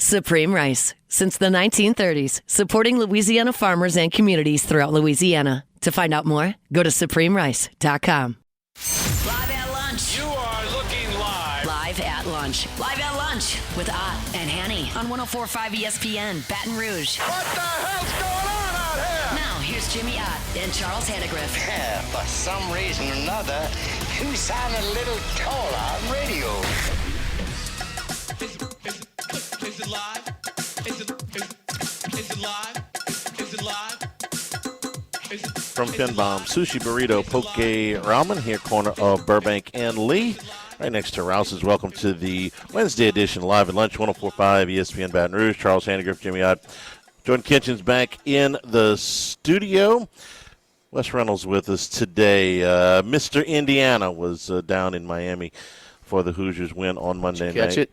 Supreme Rice. Since the 1930s, supporting Louisiana farmers and communities throughout Louisiana. To find out more, go to supremerice.com. Live at lunch. You are looking live. Live at lunch. Live at lunch with Ott and Hanny on 104.5 ESPN, Baton Rouge. What the hell's going on out here? Now, here's Jimmy Ott and Charles Hannegriff. Yeah, for some reason or another, you sound a little taller on radio. Is it live? Is it live? Is it live? From Pinbom, Sushi Burrito, Poke Ramen here, corner of Burbank and Lee. Right next to Rouse's. Welcome to the Wednesday edition Live at Lunch, 104.5 ESPN Baton Rouge. Charles Hannegriff, Jimmy Ott. Jordan Kitchen's back in the studio. Wes Reynolds with us today. Mr. Indiana was down in Miami for the Hoosiers win on Monday night. Catch it?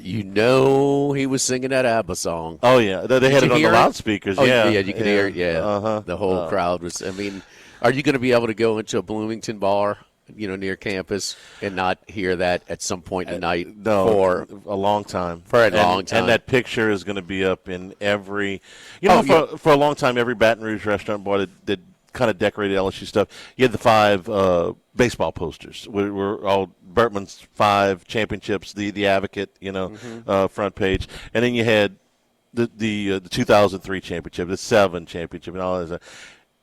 You know he was singing that ABBA song. Oh, yeah. They had it on the loudspeakers. Oh, yeah, you could hear it, yeah. Uh-huh. The whole crowd was, I mean, are you going to be able to go into a Bloomington bar, near campus and not hear that at some point in the night? No, for a long time. For a long time. And that picture is going to be up in every, for a long time, every Baton Rouge restaurant bar that kind of decorated LSU stuff. You had the 5 baseball posters. We're all Bertman's 5 championships, the Advocate, front page, and then you had the 2003 championship, the 7 championship, and all that.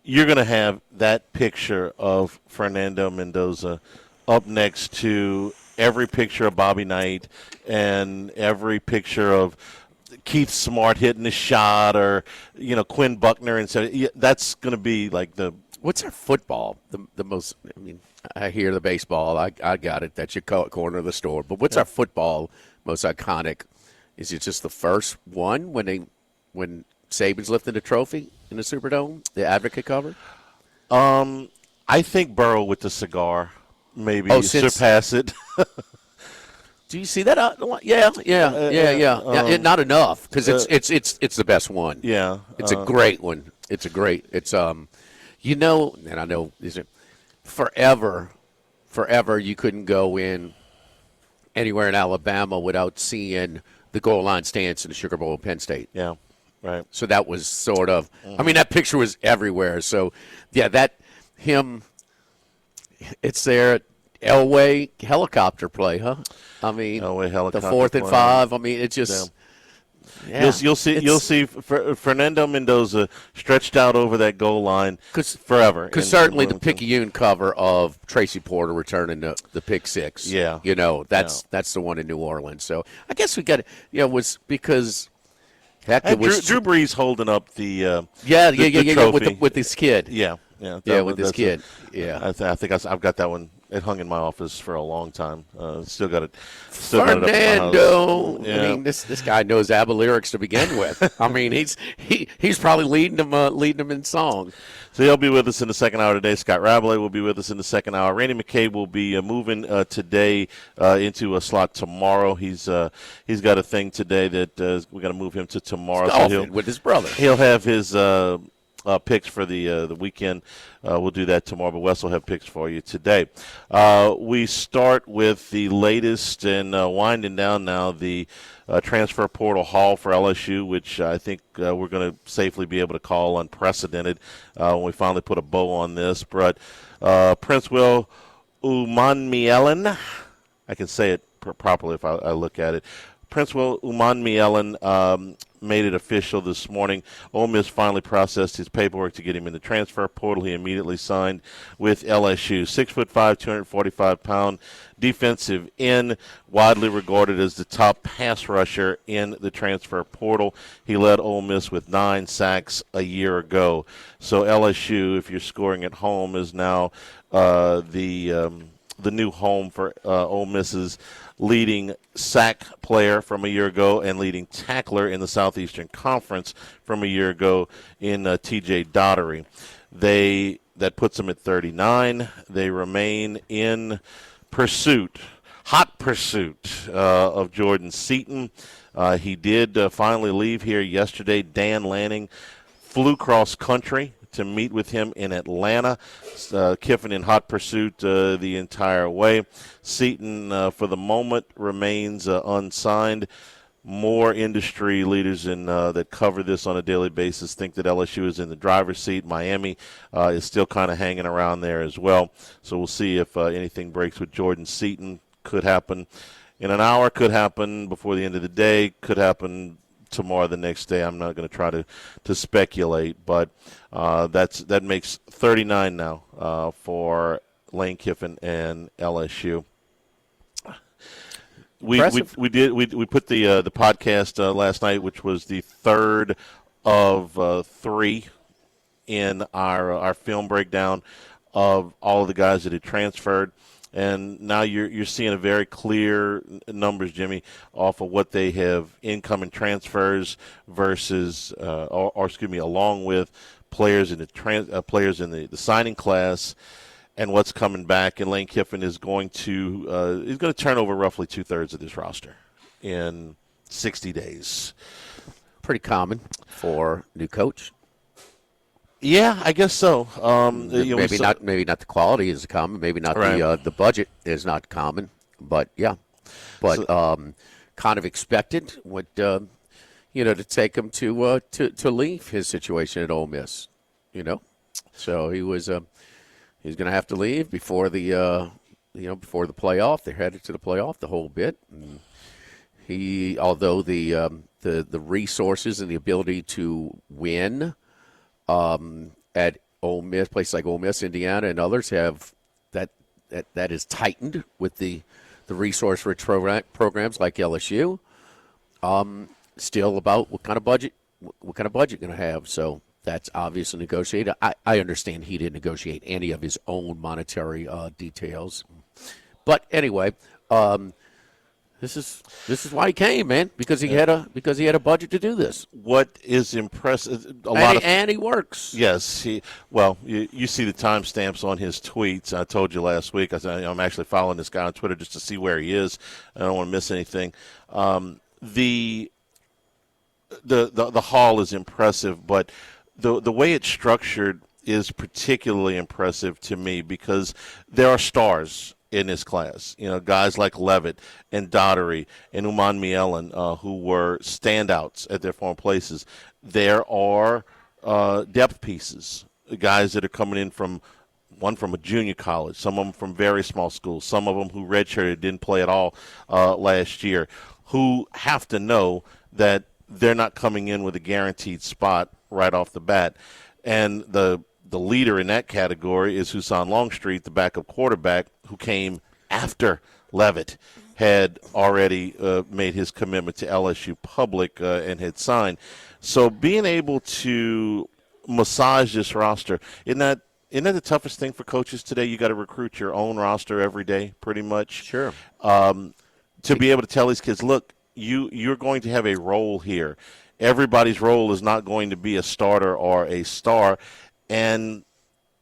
You're going to have that picture of Fernando Mendoza up next to every picture of Bobby Knight and every picture of Keith Smart hitting a shot, or Quinn Buckner, and so that's going to be like the. What's our football? The most. I mean, I hear the baseball. I got it. That's your corner of the store. But what's our football most iconic? Is it just the first one when Saban's lifting the trophy in the Superdome, the Advocate cover? I think Burrow with the cigar maybe surpass it. Do you see that? Yeah. Not enough, because it's the best one. Yeah, it's a great one. It's a great. It's and I know is it forever you couldn't go in anywhere in Alabama without seeing the goal line stance in the Sugar Bowl in Penn State. Yeah, right. So that was sort of. I mean, that picture was everywhere. So yeah, him. It's there. Elway helicopter play, huh? I mean, Elway helicopter the 4th and play. 5. I mean, it's just. Yeah, you'll see Fernando Mendoza stretched out over that goal line forever. Because certainly the Picayune cover of Tracy Porter returning the pick 6. Yeah, that's the one in New Orleans. So I guess we got was because. Heck, it was Drew Brees holding up the trophy with his kid. With his kid. Yeah, I think I've got that one. It hung in my office for a long time. Still got it. Fernando. Yeah. I mean, this guy knows ABBA lyrics to begin with. I mean, he's probably leading them in song. So he'll be with us in the second hour today. Scott Rabelais will be with us in the second hour. Randy McCabe will be moving today into a slot tomorrow. He's got a thing today that we got to move him to tomorrow. So with his brother. He'll have his picks for the weekend. We'll do that tomorrow, but Wes will have picks for you today. We start with the latest and winding down now the transfer portal haul for LSU, which I think we're going to safely be able to call unprecedented when we finally put a bow on this. But Prince Will Umanmielen, I can say it properly if I look at it. Prince Will Umanmielen made it official this morning. Ole Miss finally processed his paperwork to get him in the transfer portal. He immediately signed with LSU. 6'5", 245-pound defensive end, widely regarded as the top pass rusher in the transfer portal. He led Ole Miss with 9 sacks a year ago. So LSU, if you're scoring at home, is now the new home for Ole Miss's leading sack player from a year ago and leading tackler in the Southeastern Conference from a year ago in T.J. Daugherty. That puts them at 39. They remain in hot pursuit of Jordan Seaton. He did finally leave here yesterday. Dan Lanning flew cross country to meet with him in Atlanta. Kiffin in hot pursuit the entire way. Seaton, for the moment, remains unsigned. more industry leaders that cover this on a daily basis think that LSU is in the driver's seat. Miami is still kind of hanging around there as well. So we'll see if anything breaks with Jordan Seaton. Could happen in an hour, could happen before the end of the day, could happen tomorrow, the next day. I'm not going to try to speculate, but that makes 39 now for Lane Kiffin and LSU. We put the podcast last night, which was the third of 3 in our film breakdown of all of the guys that had transferred. And now you're seeing a very clear numbers, Jimmy, off of what they have incoming transfers versus, along with players in the signing class, and what's coming back. And Lane Kiffin is going to turn over roughly 2/3 of this roster in 60 days. Pretty common for new coach. Yeah, I guess so. Maybe not the quality is common. Maybe not right. the budget is not common. But yeah, kind of expected to take him to leave his situation at Ole Miss. So he was he's going to have to leave before the before the playoff. They're headed to the playoff the whole bit. And although the resources and the ability to win. At Ole Miss, places like Ole Miss, Indiana, and others have that is tightened with the resource-rich programs like LSU. Still about what kind of budget going to have. So that's obviously negotiated. I understand he didn't negotiate any of his own monetary details, but anyway. This is why he came, man, because he had a budget to do this. What is impressive? And he works. Yes, you see the timestamps on his tweets. I told you last week. I said I'm actually following this guy on Twitter just to see where he is. I don't want to miss anything. The haul is impressive, but the way it's structured is particularly impressive to me because there are stars in this class, guys like Levitt and Daughtery and Uman Mielen, who were standouts at their former places. There are depth pieces, guys that are coming in from a junior college, some of them from very small schools, some of them who redshirted, didn't play at all last year, who have to know that they're not coming in with a guaranteed spot right off the bat. And the leader in that category is Husan Longstreet, the backup quarterback, who came after Levitt had already made his commitment to LSU public and had signed. So being able to massage this roster, isn't that the toughest thing for coaches today? You got to recruit your own roster every day, pretty much. Sure. To be able to tell these kids, look, you're going to have a role here. Everybody's role is not going to be a starter or a star. And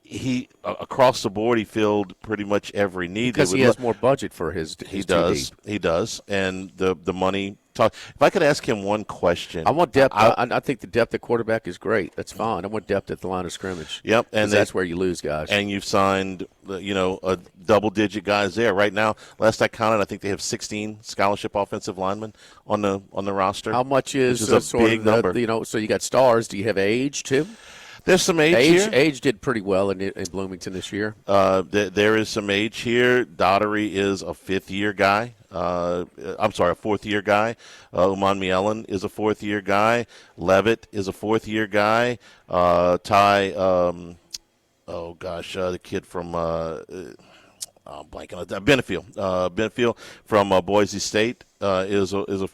he across the board, he filled pretty much every need. Because he has more budget for his He does, and the money. If I could ask him one question, I want depth. I think the depth at quarterback is great. That's fine. I want depth at the line of scrimmage. Yep, and that's where you lose guys. And you've signed, a double-digit guys there right now. Last I counted, I think they have 16 scholarship offensive linemen on the roster. How much is a sort big of number? So you got stars. Do you have age too? There's some age here. Age did pretty well in Bloomington this year. There is some age here. Daughtery is a fifth-year guy. A fourth-year guy. Uman Mielen is a fourth-year guy. Levitt is a fourth-year guy. The kid from Benefield from Boise State is a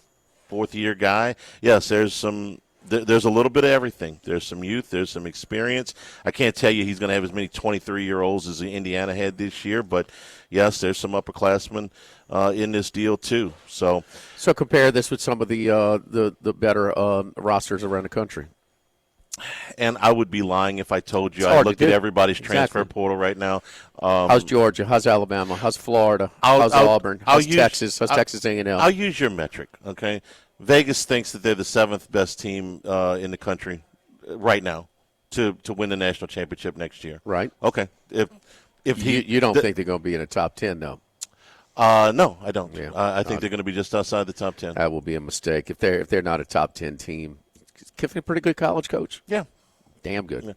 fourth-year guy. Yes, there's a little bit of everything. There's some youth. There's some experience. I can't tell you he's going to have as many 23-year-olds as the Indiana had this year, but, yes, there's some upperclassmen in this deal too. So compare this with some of the better rosters around the country. And I would be lying if I told you I looked at everybody's transfer portal right now. How's Georgia? How's Alabama? How's Florida? How's Auburn? How's Texas? How's Texas A&M? I'll use your metric, okay? Vegas thinks that they're the 7th best team in the country right now to win the national championship next year. Right. Okay. If you don't think they're going to be in the top 10, though? No, I don't. Yeah. I think they're going to be just outside the top 10. That will be a mistake if they're not a top 10 team. Kiffin, a pretty good college coach. Yeah, Damn good. Yeah.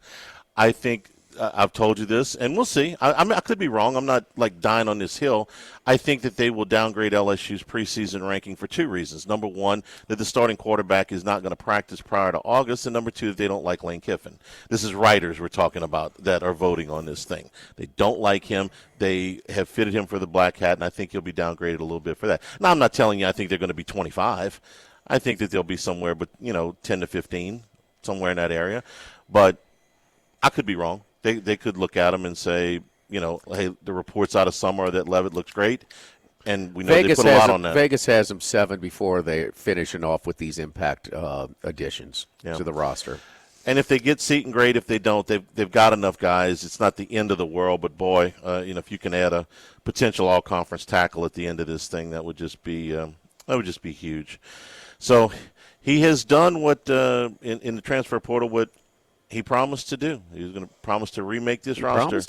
I think I've told you this, and we'll see. I could be wrong. I'm not like dying on this hill. I think that they will downgrade LSU's preseason ranking for two reasons. Number one, that the starting quarterback is not going to practice prior to August, and number two, that they don't like Lane Kiffin. This is writers we're talking about that are voting on this thing. They don't like him. They have fitted him for the black hat, and I think he'll be downgraded a little bit for that. Now, I'm not telling you I think they're going to be 25. I think that they'll be somewhere, but 10 to 15, somewhere in that area. But I could be wrong. They could look at him and say, hey, the reports out of summer that Levitt looks great, and we know they put a lot on that. Vegas has them 7 before they're finishing off with these impact additions to the roster. And if they get Seton, great. If they don't, they've got enough guys. It's not the end of the world, but boy, if you can add a potential all-conference tackle at the end of this thing, that would just be huge. So he has done what in the transfer portal what he promised to do. He was going to promise to remake this roster. He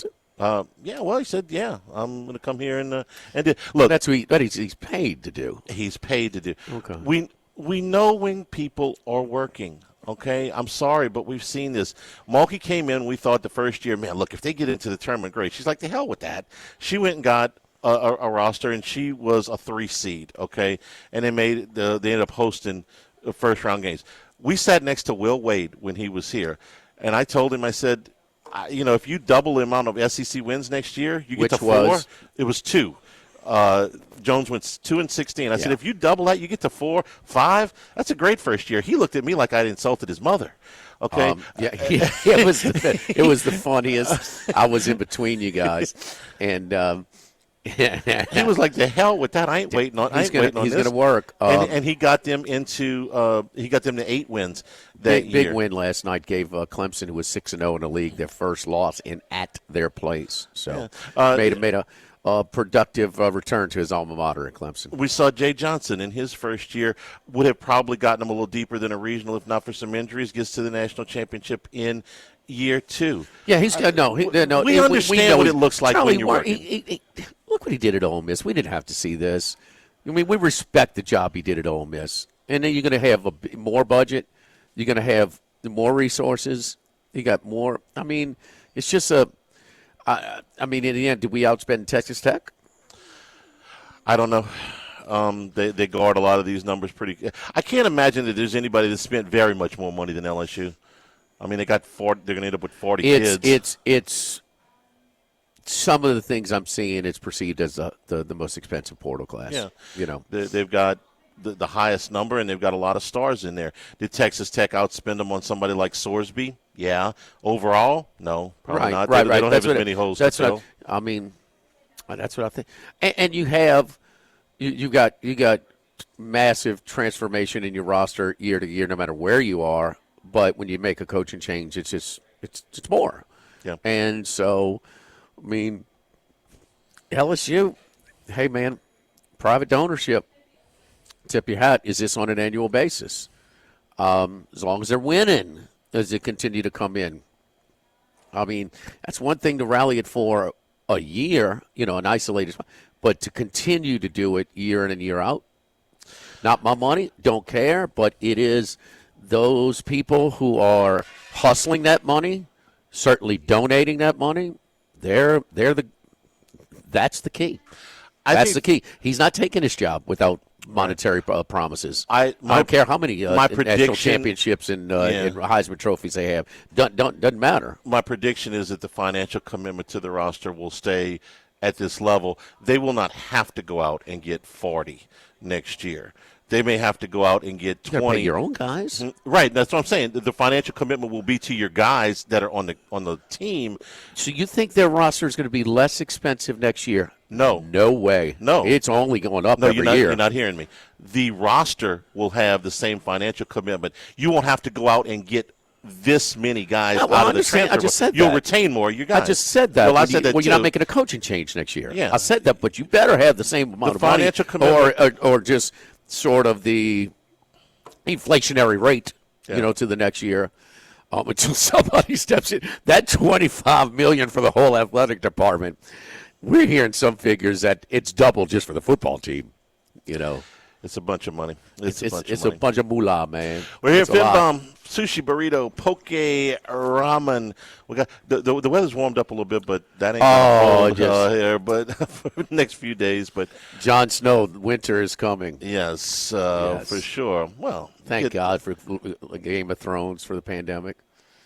said, I'm going to come here and do. Look, that's what he's paid to do. He's paid to do. Okay. We know when people are working. Okay, I'm sorry, but we've seen this. Mulkey came in. We thought the first year, man, look, if they get into the tournament, great. She's like, the hell with that. She went and got a roster, and she was a 3 seed. Okay, and they ended up hosting first round games. We sat next to Will Wade when he was here. And I told him, I said, if you double the amount of SEC wins next year, you get to 4. It was 2. Jones went 2-16. I said, if you double that, you get to 4, 5. That's a great first year. He looked at me like I'd insulted his mother. Okay. It was the funniest. I was in between you guys, and. He was like, the hell with that. I ain't waiting on this. He's going to work. And he got them to 8 wins that year. Big win last night gave Clemson, who was 6-0 in the league, their first loss at their place. So made a productive return to his alma mater in Clemson. We saw Jay Johnson in his first year would have probably gotten him a little deeper than a regional if not for some injuries. Gets to the national championship in year 2. Yeah, he's we understand what it looks like when you're working. Look what he did at Ole Miss. We didn't have to see this. I mean, we respect the job he did at Ole Miss. And then you're going to have more budget. You're going to have more resources. You got more. I mean, it's just in the end, did we outspend Texas Tech? I don't know. They guard a lot of these numbers pretty. I can't imagine that there's anybody that spent very much more money than LSU. I mean, they got 40. They're going to end up with 40 kids. It's some of the things I'm seeing. It's perceived as the most expensive portal class. Yeah, they've got the highest number, and they've got a lot of stars in there. Did Texas Tech outspend them on somebody like Sorsby? Yeah. Overall, no, probably not. They don't have as many holes to fill. That's what I think. And you have you got massive transformation in your roster year to year, no matter where you are. But when you make a coaching change, it's more. Yeah. And so, I mean, LSU, hey man, private ownership. Tip your hat. Is this on an annual basis? As long as they're winning, as they continue to come in. I mean, that's one thing to rally it for a year, an isolated spot, but to continue to do it year in and year out. Not my money, don't care, but it is those people who are hustling that money, certainly donating that money. That's the key. That's the key. He's not taking his job without monetary promises. I don't care how many national championships and Heisman trophies they have. Doesn't matter. My prediction is that the financial commitment to the roster will stay at this level. They will not have to go out and get 40 next year. They may have to go out and get 20. Pay your own guys, right? That's what I'm saying. The financial commitment will be to your guys that are on the team. So you think their roster is going to be less expensive next year? No way. No, it's only going up every year. You're not hearing me. The roster will have the same financial commitment. You won't have to go out and get this many guys out of the transfer. I just said you'll that. retain more of your guys. I just said that. Well, I said that you're not making a coaching change next year. Yeah. I said that, but you better have the same amount of financial money, commitment, or just sort of the inflationary rate, to the next year, until somebody steps in. That $25 million for the whole athletic department. we're hearing some figures that it's double just for the football team. You know, It's a bunch of money. It's a bunch of moolah, man. We're here, It's a lot. Finbom. Sushi, burrito, poke, ramen. We got the weather's warmed up a little bit, but that ain't gonna hold here. But for the next few days, but Jon Snow, winter is coming. yes, Yes. for sure. Well, Thank God for Game of Thrones for the pandemic.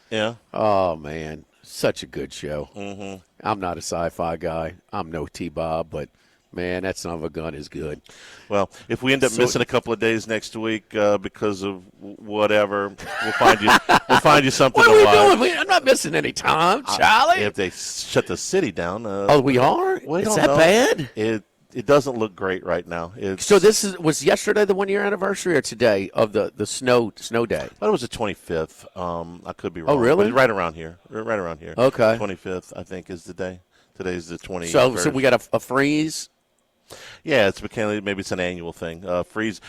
Yeah. Oh man, such a good show. Mm-hmm. I'm not a sci-fi guy. I'm no T-Bob, but man, that son of a gun is good. Well, if we end up missing a couple of days next week because of whatever, we'll find you. We'll find you something What to are watch. we doing? I'm not missing any time, Charlie. If they shut the city down, We are? we Is don't that know. bad? It doesn't look great right now. So was yesterday the 1 year anniversary or today of the snow day? I thought it was the 25th. I could be wrong. Oh, really? But it's right around here. Right around here. Okay. 25th, I think, is the day. Today's the 21st. So we got a freeze. Yeah, it's maybe it's an annual thing. Freeze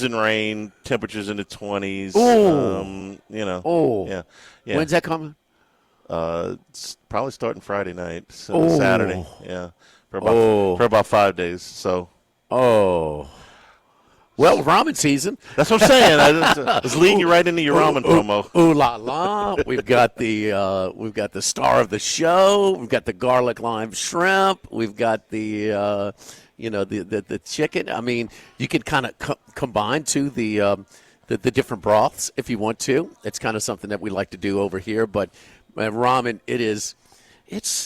and rain, temperatures in the 20s. Ooh. Oh. Yeah. When's that coming? It's probably starting Friday night, so Saturday. Yeah. For about 5 days. So. Oh. Well, ramen season. That's what I'm saying. I was leading you right into your ramen promo. Ooh la la! We've got the star of the show. We've got the garlic lime shrimp. We've got the the chicken. I mean, you can kind of combine to the different broths if you want to. It's kind of something that we like to do over here. But ramen, it's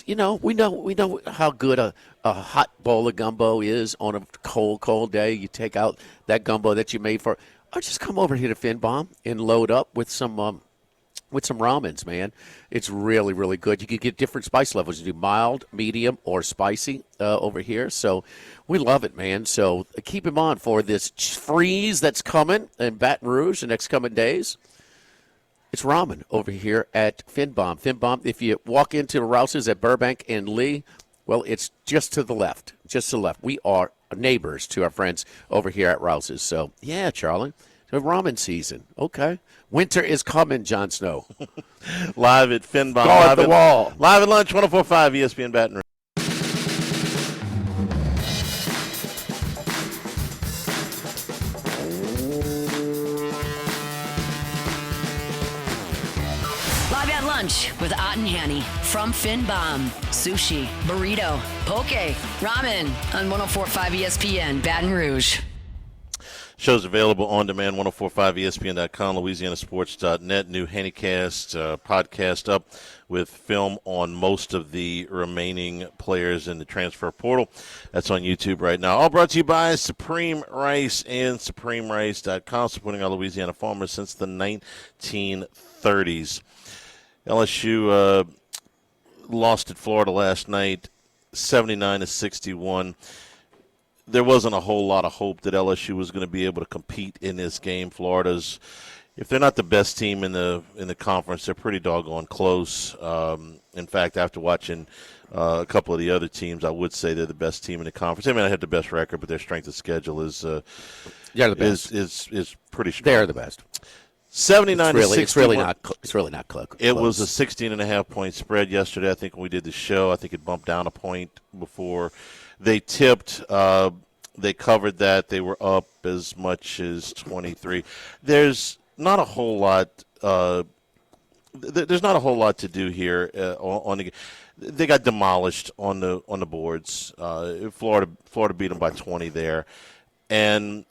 we know how good a hot bowl of gumbo is on a cold day. You take out that gumbo that you made or just come over here to Finbom and load up with some ramens, man. It's really, really good. You can get different spice levels. You do mild, medium, or spicy over here. So we love it, man. So keep him on for this freeze that's coming in Baton Rouge the next coming days. It's ramen over here at Finbom. Finbom, if you walk into Rouse's at Burbank and Lee, well, it's just to the left. Just to the left. We are neighbors to our friends over here at Rouse's. So, yeah, Charlie. So ramen season. Okay. Winter is coming, Jon Snow. Live at Finbom. Guard the wall. Live at lunch, 104.5 ESPN Baton Rouge. Live at lunch with Ott and Hanny from Finbom. Sushi, burrito, poke, ramen on 104.5 ESPN Baton Rouge. Show's available on demand, 1045ESPN.com, LouisianaSports.net. New Hannycast podcast up with film on most of the remaining players in the transfer portal. That's on YouTube right now. All brought to you by Supreme Rice and SupremeRice.com, supporting our Louisiana farmers since the 1930s. LSU lost at Florida last night, 79-61. There wasn't a whole lot of hope that LSU was going to be able to compete in this game. Florida's, if they're not the best team in the conference, they're pretty doggone close. In fact, after watching a couple of the other teams, I would say they're the best team in the conference. They may not have the best record, but their strength of schedule is They're the best. is pretty strong. They're the best. 79-61. It's really not close. It was a 16.5-point spread yesterday. I think when we did the show, I think it bumped down a point before they tipped. They covered that. They were up as much as 23. There's not a whole lot. There's not a whole lot to do here. They got demolished on the boards. Florida beat them by 20 there, and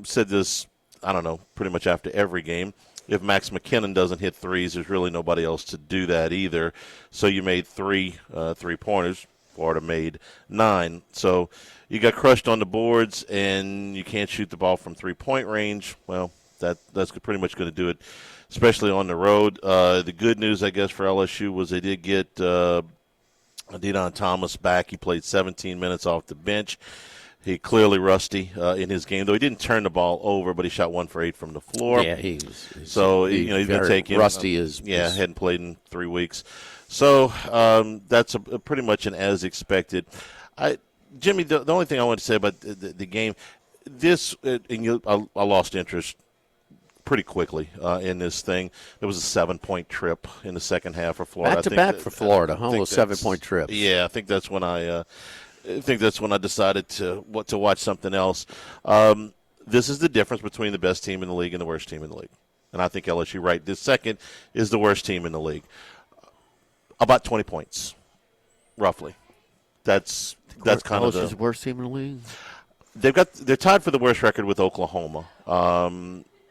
said this. I don't know, pretty much after every game. If Max McKinnon doesn't hit threes, there's really nobody else to do that either. So you made three three-pointers. Florida made 9. So you got crushed on the boards, and you can't shoot the ball from three-point range. Well, that's pretty much going to do it, especially on the road. The good news, I guess, for LSU was they did get Dedan Thomas back. He played 17 minutes off the bench. He clearly rusty in his game, though he didn't turn the ball over, but he shot 1 for 8 from the floor. Yeah, he's he's been taking rusty. Hadn't played in 3 weeks, so that's pretty much an as expected. Jimmy, the only thing I want to say about the game, I lost interest pretty quickly in this thing. There was a 7-point trip in the second half for Florida. Back to back for Florida, huh? A 7-point trip. Yeah, I think that's when I think that's when I decided to watch something else. This is the difference between the best team in the league and the worst team in the league. And I think LSU right this second is the worst team in the league. About 20 points, roughly. That's kind of the worst team in the league. They're tied for the worst record with Oklahoma.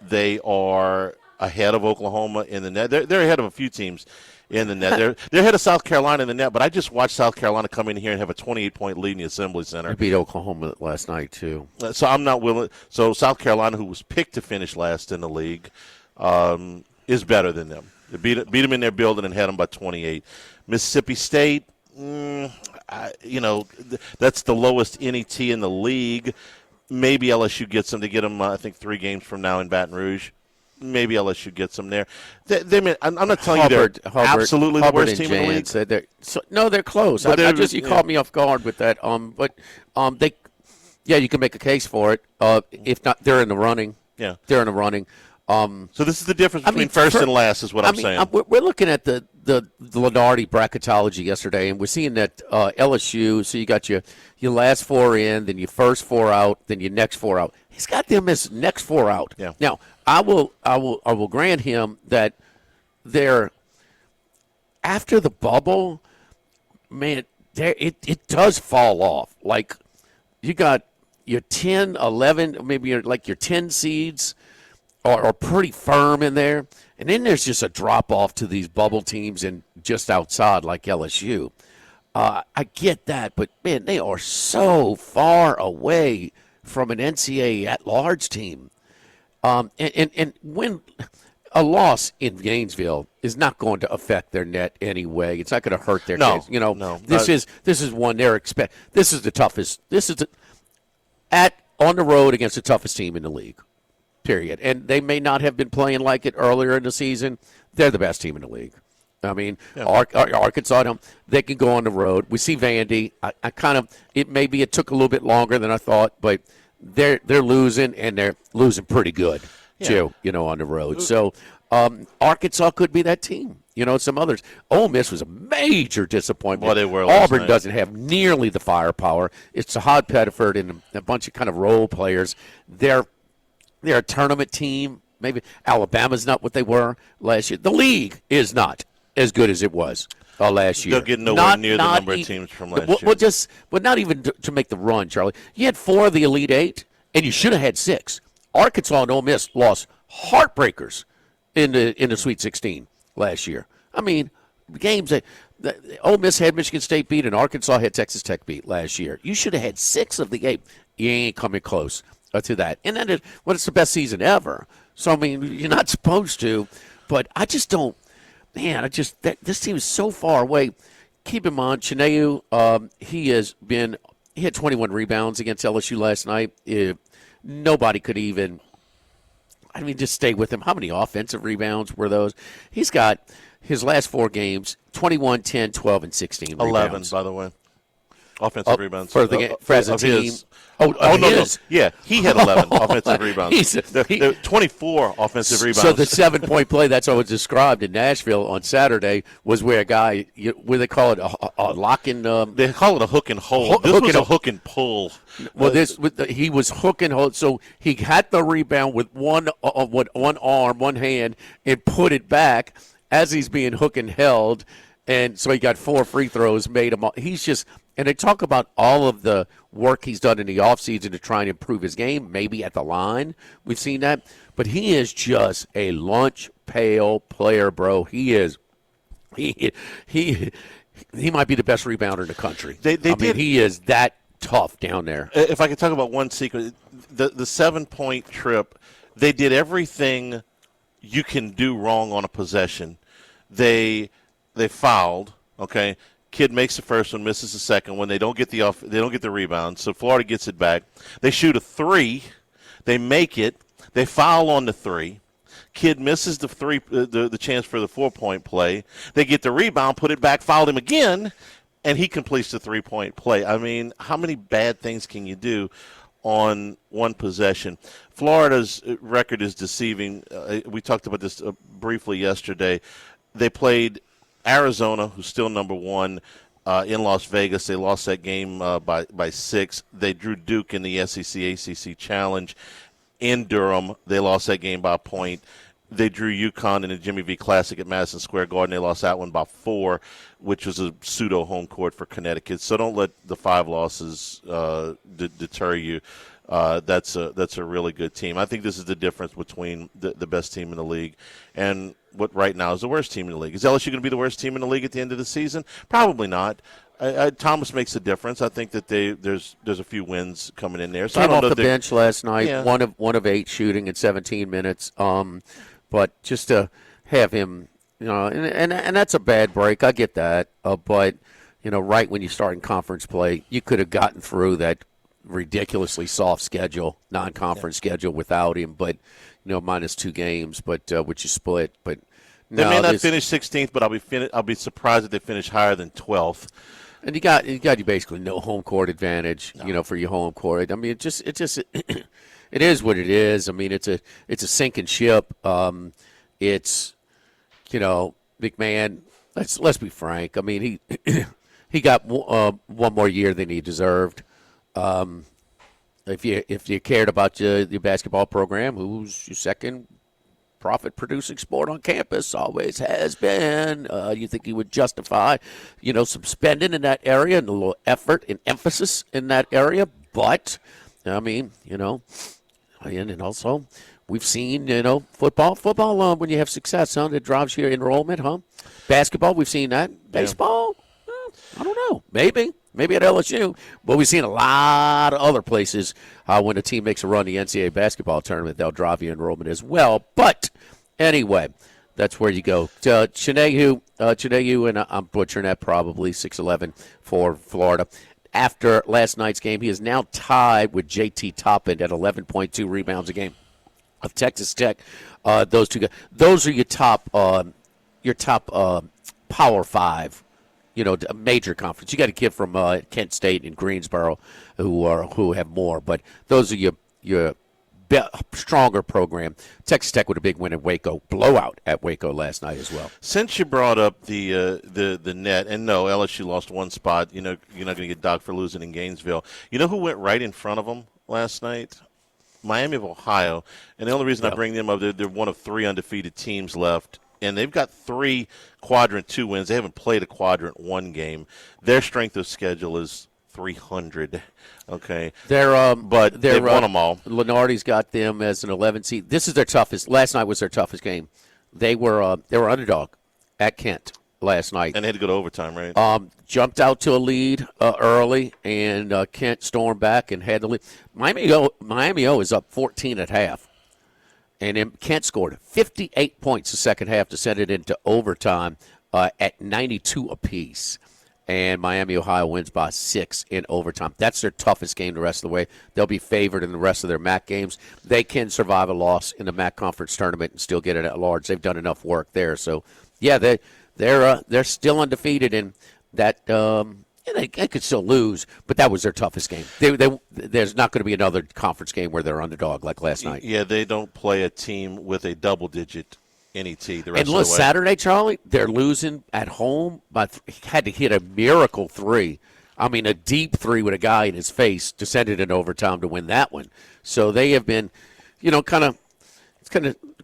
They are ahead of Oklahoma in the net. They're ahead of a few teams in the net. They're ahead of South Carolina in the net, but I just watched South Carolina come in here and have a 28-point lead in the Assembly Center. They beat Oklahoma last night, too. So I'm not willing. So South Carolina, who was picked to finish last in the league, is better than them. They beat them in their building and had them by 28. Mississippi State, that's the lowest NET in the league. Maybe LSU gets them. They get them, I think, 3 games from now in Baton Rouge. Maybe LSU gets them there. I'm not telling you they're absolutely the worst team in the league. Said they're close. You caught me off guard with that. You can make a case for it. If not, they're in the running. Yeah, they're in the running. So this is the difference between first and last, is what I'm saying. We're looking at the Lenardi bracketology yesterday, and we're seeing that LSU. So you got your last 4 in, then your first 4 out, then your next 4 out. He's got them as next 4 out. Yeah. Now I will grant him that they're after the bubble, man. It does fall off. Like you got your 10, 11, maybe your 10 seeds. Are pretty firm in there. And then there's just a drop-off to these bubble teams and just outside like LSU. I get that, but, man, they are so far away from an NCAA at-large team. And when a loss in Gainesville is not going to affect their net anyway. It's not going to hurt their case. No. This is one they're This is the toughest. This is on the road against the toughest team in the league. Period. And they may not have been playing like it earlier in the season. They're the best team in the league. I mean, Arkansas, they can go on the road. We see Vandy. It took a little bit longer than I thought, but they're losing, and they're losing pretty good, too, on the road. So Arkansas could be that team. Some others. Ole Miss was a major disappointment. Well, they were. Auburn doesn't have nearly the firepower. It's Sahad Pettiford and a bunch of kind of role players. They're a tournament team. Maybe Alabama's not what they were last year. The league is not as good as it was last year. They'll get nowhere near the number of teams from last year. But not even to make the run, Charlie. You had 4 of the Elite 8, and you should have had 6. Arkansas and Ole Miss lost heartbreakers in the Sweet 16 last year. I mean, games that Ole Miss had Michigan State beat and Arkansas had Texas Tech beat last year. You should have had 6 of the 8. You ain't coming close to that. And then it's the best season ever. So, I mean, you're not supposed to. But I just don't. Man, this team is so far away. Keep in mind, Chineu, he had 21 rebounds against LSU last night. Nobody could even, just stay with him. How many offensive rebounds were those? He's got his last 4 games, 21, 10, 12, and 16 11, rebounds. by the way. Offensive rebounds. For as a team. No. Yeah, he had 11 offensive rebounds. There 24 offensive rebounds. So the 7-point play that's always described in Nashville on Saturday was where a guy, where they call it a lock and they call it a hook and hold. This was a hook and pull. Well, he was hook and hold. So he had the rebound with one arm, one hand, and put it back as he's being hook and held. And so he got 4 free throws, made him. He's just. And they talk about all of the work he's done in the offseason to try and improve his game, maybe at the line. We've seen that. But he is just a lunch pail player, bro. He is. He might be the best rebounder in the country. He is that tough down there. If I could talk about one secret, the 7-point trip, they did everything you can do wrong on a possession. They fouled, okay? Kid makes the first one, misses the second one. They don't get the rebound, so Florida gets it back. They shoot a 3, they make it, they foul on the 3. Kid misses the 3, the chance for the 4-point play. They get the rebound, put it back, foul him again, and he completes the 3-point play. I mean, how many bad things can you do on one possession? Florida's record is deceiving. We talked about this briefly yesterday. They played Arizona, who's still number 1, in Las Vegas. They lost that game by 6. They drew Duke in the SEC ACC Challenge. In Durham, they lost that game by a point. They drew UConn in the Jimmy V Classic at Madison Square Garden. They lost that one by 4, which was a pseudo home court for Connecticut. So don't let the 5 losses deter you. That's a really good team. I think this is the difference between the best team in the league and what right now is the worst team in the league. Is LSU going to be the worst team in the league at the end of the season? Probably not. Thomas makes a difference. I think that there's a few wins coming in there. So Came I don't off know the bench last night, Yeah. one of 8 shooting in 17 minutes. But just to have him, and that's a bad break. I get that. But right when you start in conference play, you could have gotten through that ridiculously soft schedule, non-conference schedule without him. But minus 2 games, but which you split. But they may not finish 16th, but I'll be surprised if they finish higher than 12th. And you got basically no home court advantage, for your home court. I mean, it just it is what it is. I mean, it's a sinking ship. It's McMahon. Let's be frank. I mean, he got one more year than he deserved. If you cared about your basketball program, who's your second profit-producing sport on campus, always has been. You think he would justify, some spending in that area and a little effort and emphasis in that area. But, I mean, and also we've seen, football, when you have success, it drives your enrollment, Basketball, we've seen that. Baseball, I don't know. Maybe at LSU, but we've seen a lot of other places when a team makes a run the NCAA basketball tournament, they'll drive your enrollment as well. But anyway, that's where you go. Chineyu, and I'm butchering that probably, 6'11" for Florida. After last night's game, he is now tied with J.T. Toppin at 11.2 rebounds a game of Texas Tech. Those two guys, those are your top Power 5. A major conference. You got a kid from Kent State and Greensboro who have more, but those are your stronger program. Texas Tech with a big win in Waco, blowout at Waco last night as well. Since you brought up the net, and no, LSU lost one spot. You're not going to get docked for losing in Gainesville. You know who went right in front of them last night? Miami of Ohio. And the only reason I bring them up, they're one of 3 undefeated teams left. And they've got 3 Quadrant 2 wins. They haven't played a Quadrant 1 game. Their strength of schedule is 300. Okay, they've won them all. Lenardi's got them as an 11 seed. This is their toughest. Last night was their toughest game. They were underdog at Kent last night, and they had to go to overtime, right? Jumped out to a lead early, and Kent stormed back and had the lead. Miami O is up 14 at half. And then Kent scored 58 points the second half to send it into overtime at 92 apiece. And Miami, Ohio wins by 6 in overtime. That's their toughest game the rest of the way. They'll be favored in the rest of their MAC games. They can survive a loss in the MAC conference tournament and still get it at large. They've done enough work there. So, yeah, they're still undefeated in that. They could still lose, but that was their toughest game. There's not going to be another conference game where they're underdog like last night. Yeah, they don't play a team with a double-digit NET the rest of the way. And Saturday, Charlie, they're losing at home. Had to hit a miracle 3. I mean, a deep 3 with a guy in his face to send it in overtime to win that one. So they have been, kind of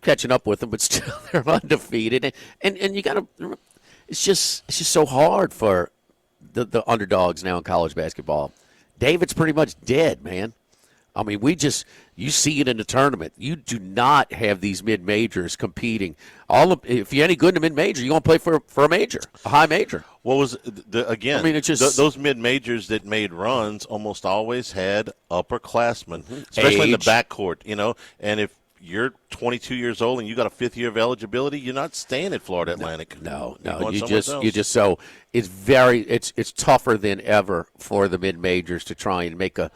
catching up with them, but still they're undefeated. And you got to – it's just so hard for – the underdogs now in college basketball. David's pretty much dead, man. I mean, you see it in the tournament. You do not have these mid-majors competing. If you're any good in a mid-major, you're going to play for a major, a high major. What was again? I mean, it's just those mid-majors that made runs almost always had upperclassmen, especially in the backcourt. And if you're 22 years old and you got a 5th year of eligibility, you're not staying at Florida Atlantic. No, it's tougher than ever for the mid majors to try and make to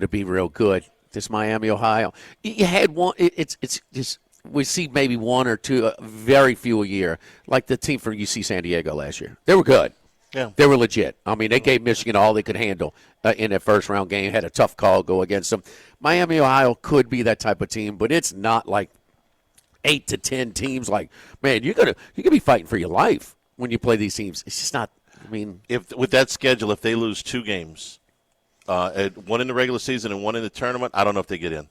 be real good. This Miami, Ohio, you had one. It's just we see maybe 1 or 2, very few a year, like the team from UC San Diego last year. They were good. Yeah, they were legit. I mean, they gave Michigan all they could handle in that first-round game. Had a tough call go against them. Miami, Ohio could be that type of team, but it's not like 8 to 10 teams. Like, man, you could be fighting for your life when you play these teams. It's just not. I mean, if with that schedule, if they lose 2 games, one in the regular season and one in the tournament, I don't know if they get in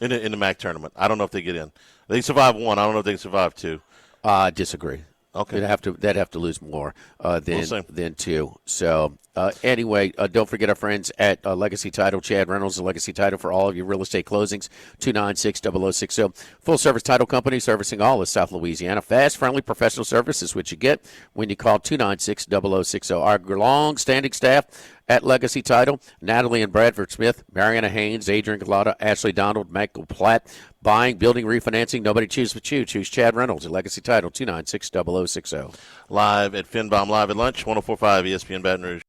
the MAC tournament. I don't know if they get in. They survive 1. I don't know if they can survive 2. I disagree. Okay. They'd have to lose more We'll see. than 2. So anyway, don't forget our friends at Legacy Title. Chad Reynolds, the Legacy Title for all of your real estate closings. 296-0060. Full service title company servicing all of South Louisiana. Fast, friendly, professional service is what you get when you call 296-0060. Our long-standing staff at Legacy Title: Natalie and Bradford Smith, Mariana Haynes, Adrian Galata, Ashley Donald, Michael Platt. Buying, building, refinancing, nobody chooses but you. Choose Chad Reynolds at Legacy Title, 296-0060. Live at FinBomb, live at lunch, 104.5 ESPN Baton Rouge.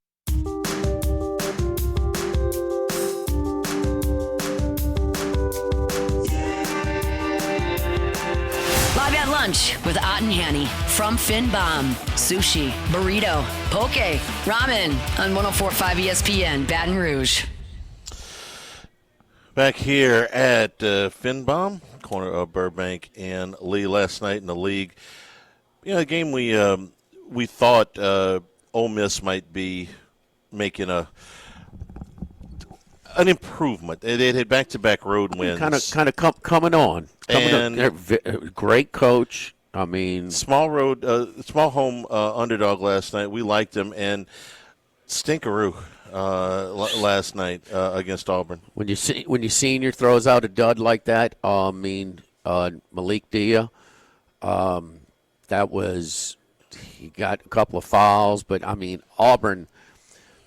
Live at lunch with Ott and Hanny from FinBomb. Sushi, burrito, poke, ramen on 104.5 ESPN Baton Rouge. Back here at FinBomb, corner of Burbank and Lee. Last night in the league, a game we thought Ole Miss might be making an improvement. They had back-to-back road wins, Coming on. And Great coach. I mean, small home underdog last night. We liked them, and stinkeroo. Last night against Auburn. When your senior throws out a dud like that, Malik Dia, he got a couple of fouls, but I mean Auburn.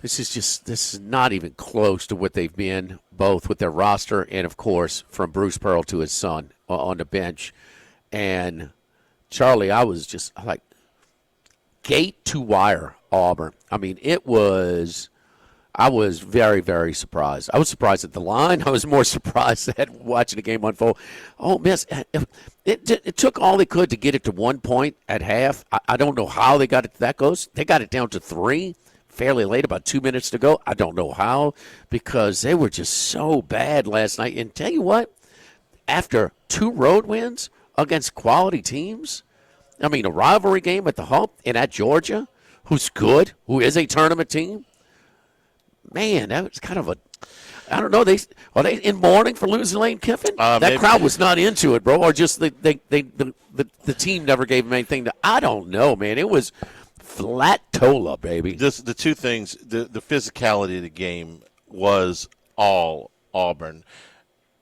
This is not even close to what they've been, both with their roster and of course from Bruce Pearl to his son on the bench. And Charlie, I was just like gate to wire Auburn. I mean, I was very, very surprised. I was surprised at the line. I was more surprised at watching the game unfold. Oh, Miss, it took all they could to get it to 1 point at half. I don't know how they got it that close. They got it down to 3 fairly late, about 2 minutes to go. I don't know how, because they were just so bad last night. And tell you what, after 2 road wins against quality teams, I mean, a rivalry game at the Hump and at Georgia, who's good, who is a tournament team, man, that was kind of I don't know. Are they in mourning for losing Lane Kiffin? That maybe. Crowd was not into it, bro, or just the team never gave him anything. I don't know, man. It was flat Tola, baby. Just the 2 things. The physicality of the game was all Auburn.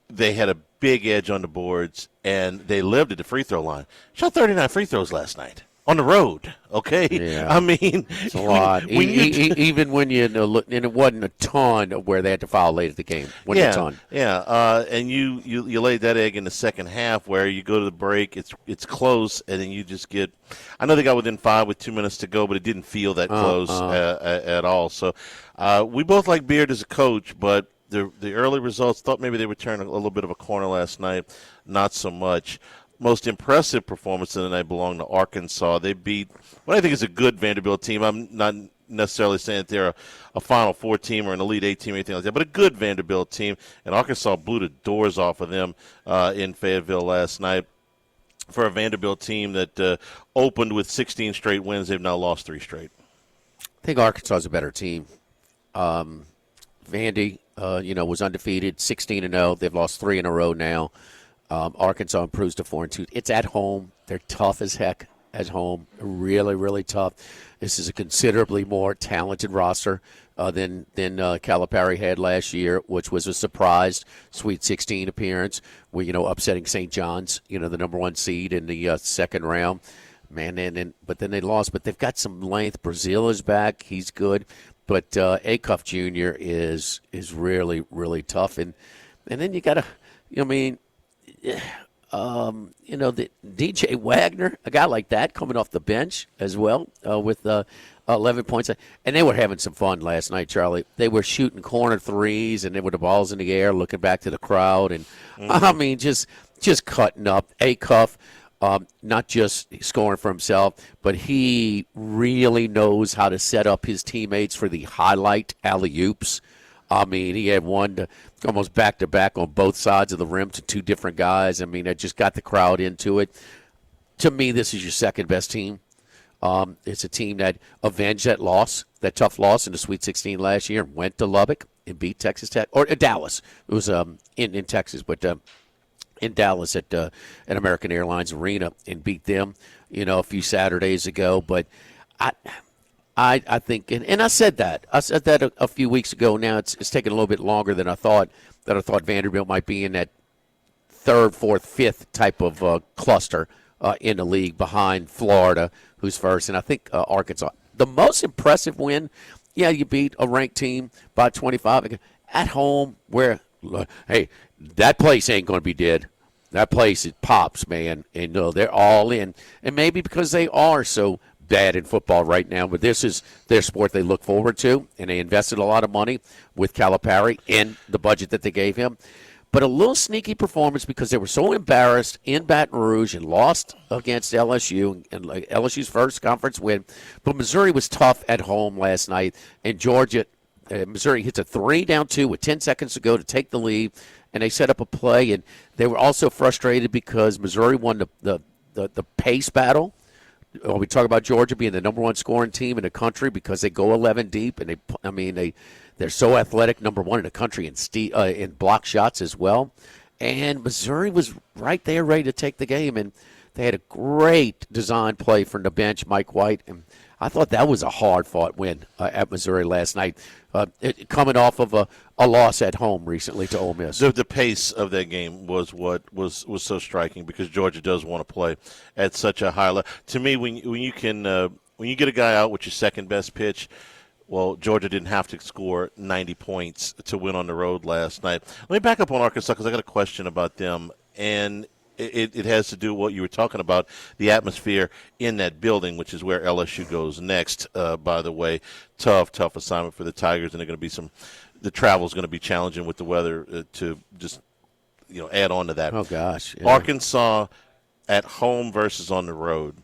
They had a big edge on the boards, and they lived at the free throw line. Shot 39 free throws last night. On the road, okay? Yeah. I mean, it's a lot. Even when you look, and it wasn't a ton of where they had to foul late at the game. Wasn't a ton. Yeah. And you laid that egg in the second half where you go to the break, it's close, and then you just get. I know they got within 5 with 2 minutes to go, but it didn't feel that close at all. So we both like Beard as a coach, but the early results thought maybe they would turn a little bit of a corner last night. Not so much. Most impressive performance of the night belonged to Arkansas. They beat what I think is a good Vanderbilt team. I'm not necessarily saying that they're a Final Four team or an Elite Eight team or anything like that, but a good Vanderbilt team. And Arkansas blew the doors off of them in Fayetteville last night. For a Vanderbilt team that opened with 16 straight wins, they've now lost 3 straight. I think Arkansas is a better team. Vandy, was undefeated, 16-0. They've lost 3 in a row now. Arkansas improves to 4-2. It's at home. They're tough as heck at home. Really, really tough. This is a considerably more talented roster than Calipari had last year, which was a surprise Sweet 16 appearance. Upsetting St. John's, the number 1 seed in the second round. Man, but then they lost. But they've got some length. Brazil is back. He's good. But Acuff Jr. is really, really tough. And then you got to, the DJ Wagner, a guy like that coming off the bench as well with 11 points. And they were having some fun last night, Charlie. They were shooting corner threes, and they were the balls in the air, looking back to the crowd. And, I mean, just cutting up. Acuff, not just scoring for himself, but he really knows how to set up his teammates for the highlight alley-oops. I mean, he had one almost back-to-back on both sides of the rim to 2 different guys. I mean, it just got the crowd into it. To me, this is your second-best team. It's a team that avenged that tough loss in the Sweet 16 last year, and went to Lubbock and beat Texas Tech, or Dallas. It was in Texas, but in Dallas at American Airlines Arena, and beat them, a few Saturdays ago. But I think, and I said that a few weeks ago. Now it's taken a little bit longer than I thought. That I thought Vanderbilt might be in that third, fourth, fifth type of cluster in the league behind Florida, who's first, and I think Arkansas. The most impressive win, you beat a ranked team by 25 at home. Where, hey, that place ain't going to be dead. That place, it pops, man, and they're all in, and maybe because they are so bad in football right now, but this is their sport they look forward to, and they invested a lot of money with Calipari in the budget that they gave him. But a little sneaky performance because they were so embarrassed in Baton Rouge and lost against LSU, and LSU's first conference win. But Missouri was tough at home last night, and Missouri hits a 3-down-2 with 10 seconds to go to take the lead, and they set up a play. And they were also frustrated because Missouri won the pace battle. We talk about Georgia being the number one scoring team in the country because they go 11 deep, and they're so athletic, number one in the country in block shots as well. And Missouri was right there ready to take the game, and they had a great design play from the bench, Mike White. And I thought that was a hard-fought win at Missouri last night, coming off of a loss at home recently to Ole Miss. The pace of that game was what was so striking because Georgia does want to play at such a high level. To me, when you get a guy out with your second-best pitch, well, Georgia didn't have to score 90 points to win on the road last night. Let me back up on Arkansas because I got a question about them, and it has to do with what you were talking about, the atmosphere in that building, which is where LSU goes next, by the way. Tough assignment for the Tigers, and they're going to be the travel is going to be challenging with the weather to just, add on to that. Oh, gosh. Yeah. Arkansas at home versus on the road.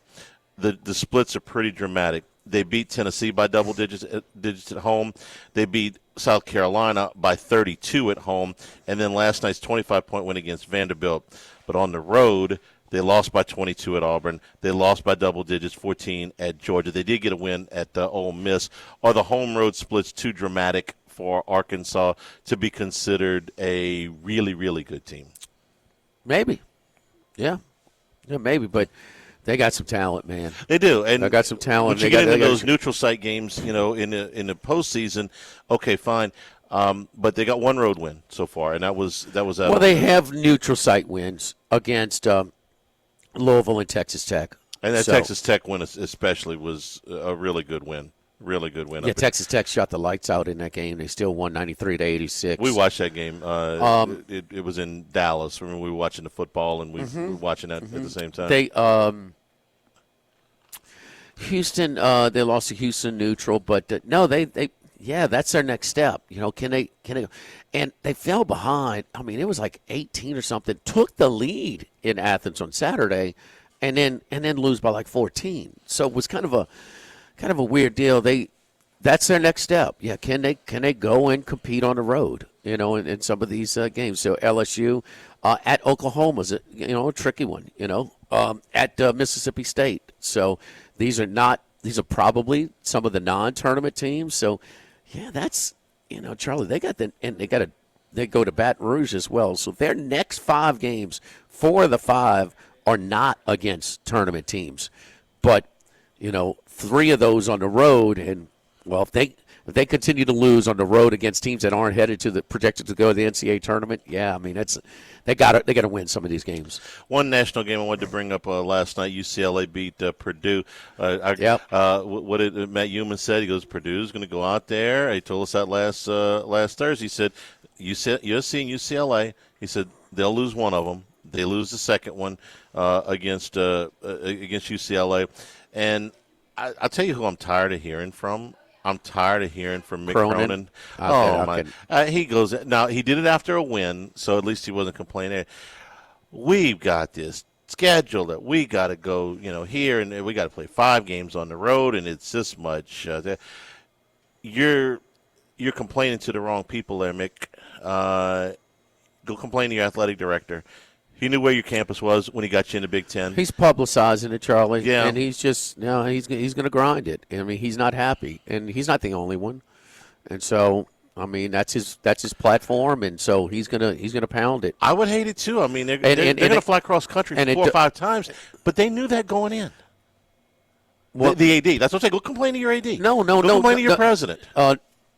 The splits are pretty dramatic. They beat Tennessee by double digits at home. They beat South Carolina by 32 at home. And then last night's 25-point win against Vanderbilt. But on the road, they lost by 22 at Auburn. They lost by double digits, 14 at Georgia. They did get a win at Ole Miss. Are the home road splits too dramatic for Arkansas to be considered a really, really good team? Maybe. Yeah, maybe. But they got some talent, man. They do, and they got some talent. When you get into those neutral site games, in the postseason, okay, fine. But they got one road win so far, and that was. Well, they have neutral site wins against Louisville and Texas Tech, and that Texas Tech win especially was a really good win. Really good win. Yeah, Texas Tech shot the lights out in that game. They still won 93-86. We watched that game. It was in Dallas. Remember, we were watching the football, and we were watching that at the same time. They Houston. They lost to Houston neutral, but no, they that's their next step. Can they? And they fell behind. I mean, it was like 18 or something. Took the lead in Athens on Saturday, and then lose by like 14. So it was kind of a weird deal. That's their next step. Yeah, can they go and compete on the road? In some of these games. So LSU at Oklahoma is a tricky one. At Mississippi State. So these are probably some of the non-tournament teams. So yeah, that's Charlie. They go to Baton Rouge as well. So their next 5 games, 4 of the 5 are not against tournament teams, but 3 of those on the road. And well, if they continue to lose on the road against teams that aren't projected to go to the NCAA tournament, yeah, I mean they got to win some of these games. One national game I wanted to bring up last night: UCLA beat Purdue. What did Matt Human said? He goes, Purdue's going to go out there. He told us that last Thursday. He said, USC and UCLA. He said they'll lose one of them. They lose the second one against UCLA, and I'll tell you who I'm tired of hearing from. I'm tired of hearing from Mick Cronin. He goes now. He did it after a win, so at least he wasn't complaining. We've got this schedule that we got to go, here, and we got to play 5 games on the road, and it's this much. You're complaining to the wrong people there, Mick. Go complain to your athletic director. He knew where your campus was when he got you in the Big Ten. He's publicizing it, Charlie. Yeah. And he's just, he's going to grind it. I mean, he's not happy, and he's not the only one. And so, I mean, that's his platform, and so he's gonna pound it. I would hate it too. I mean, they're going to fly cross country 4 or 5 times, but they knew that going in. Well, the AD. That's what I'm saying. Go complain to your AD. No. Don't complain to your president.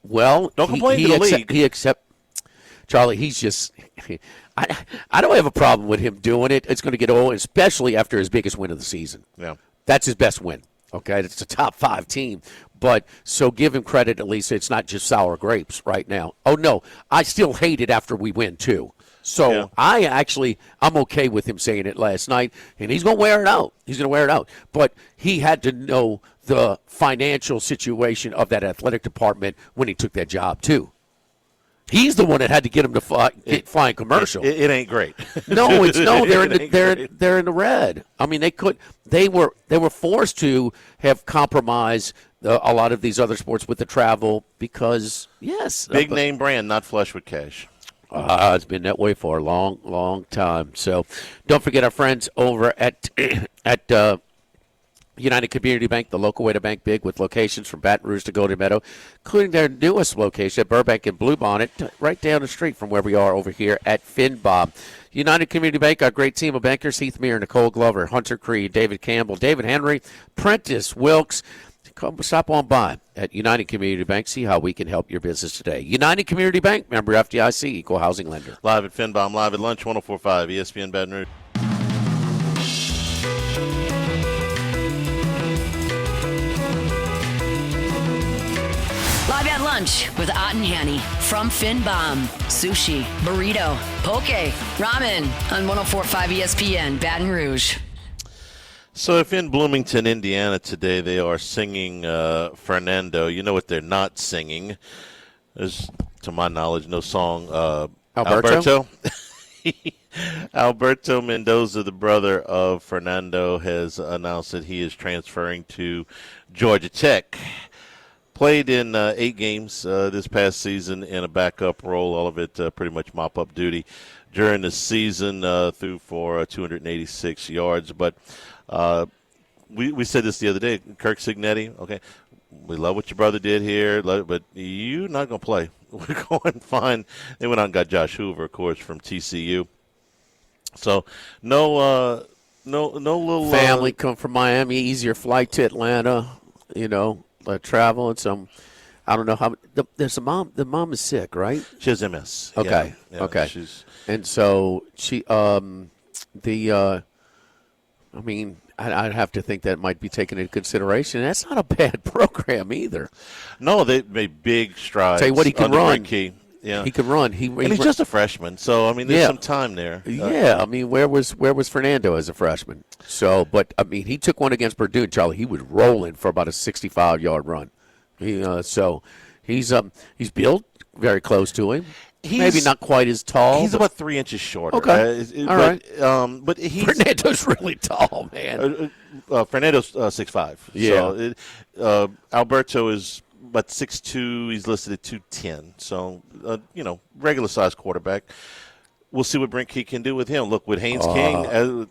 Well, don't complain to the league. Charlie, he's just. I don't have a problem with him doing it. It's going to get old, especially after his biggest win of the season. Yeah, that's his best win. Okay, it's a top 5 team. But so give him credit. At least it's not just sour grapes right now. Oh no, I still hate it after we win too. So yeah. I'm okay with him saying it last night, and he's going to wear it out. He's going to wear it out. But he had to know the financial situation of that athletic department when he took that job too. He's the one that had to get him to flying commercial. It ain't great. No, they're in the red. I mean, they were forced to have compromised a lot of these other sports with the travel because big name brand, not flush with cash. It's been that way for a long, long time. So don't forget our friends over at United Community Bank, the local way to bank big, with locations from Baton Rouge to Golden Meadow, including their newest location at Burbank and Bluebonnet, right down the street from where we are over here at FinBob. United Community Bank, our great team of bankers, Heath Meir, Nicole Glover, Hunter Creed, David Campbell, David Henry, Prentice Wilkes. Come stop on by at United Community Bank. See how we can help your business today. United Community Bank, member FDIC, equal housing lender. Live at FinBob, live at lunch, 104.5 ESPN Baton Rouge. Live at lunch with Ott and Hanny from FinBomb. Sushi, burrito, poke, ramen on 104.5 ESPN Baton Rouge. So if in Bloomington, Indiana today they are singing Fernando, you know what they're not singing? There's, to my knowledge, no song. Alberto? Alberto Mendoza, the brother of Fernando, has announced that he is transferring to Georgia Tech. Played in 8 games this past season in a backup role, all of it pretty much mop-up duty during the season, threw for 286 yards. But we said this the other day, Kirk Cignetti, okay, we love what your brother did here, but you're not going to play. We're going to find – they went out and got Josh Hoover, of course, from TCU. So no little – family come from Miami, easier flight to Atlanta, travel and some – I don't know how – there's a mom – the mom is sick, right? She has MS. Okay, yeah, okay. And so she I'd have to think that might be taken into consideration. That's not a bad program either. No, they made big strides. Tell you what, he can run. Key. Yeah, he can run. And he's just a freshman, so I mean, there's some time there. Yeah, I mean, where was Fernando as a freshman? So, but I mean, he took one against Purdue. Charlie, he was rolling for about a 65-yard run. So he's built very close to him. Maybe not quite as tall. He's about 3 inches shorter. Okay. All right. But Fernando's really tall, man. Fernando's 6'5". Yeah. So Alberto is about 6'2". He's listed at 210. So, regular-sized quarterback. We'll see what Brent Key can do with him. Look, with Haynes King,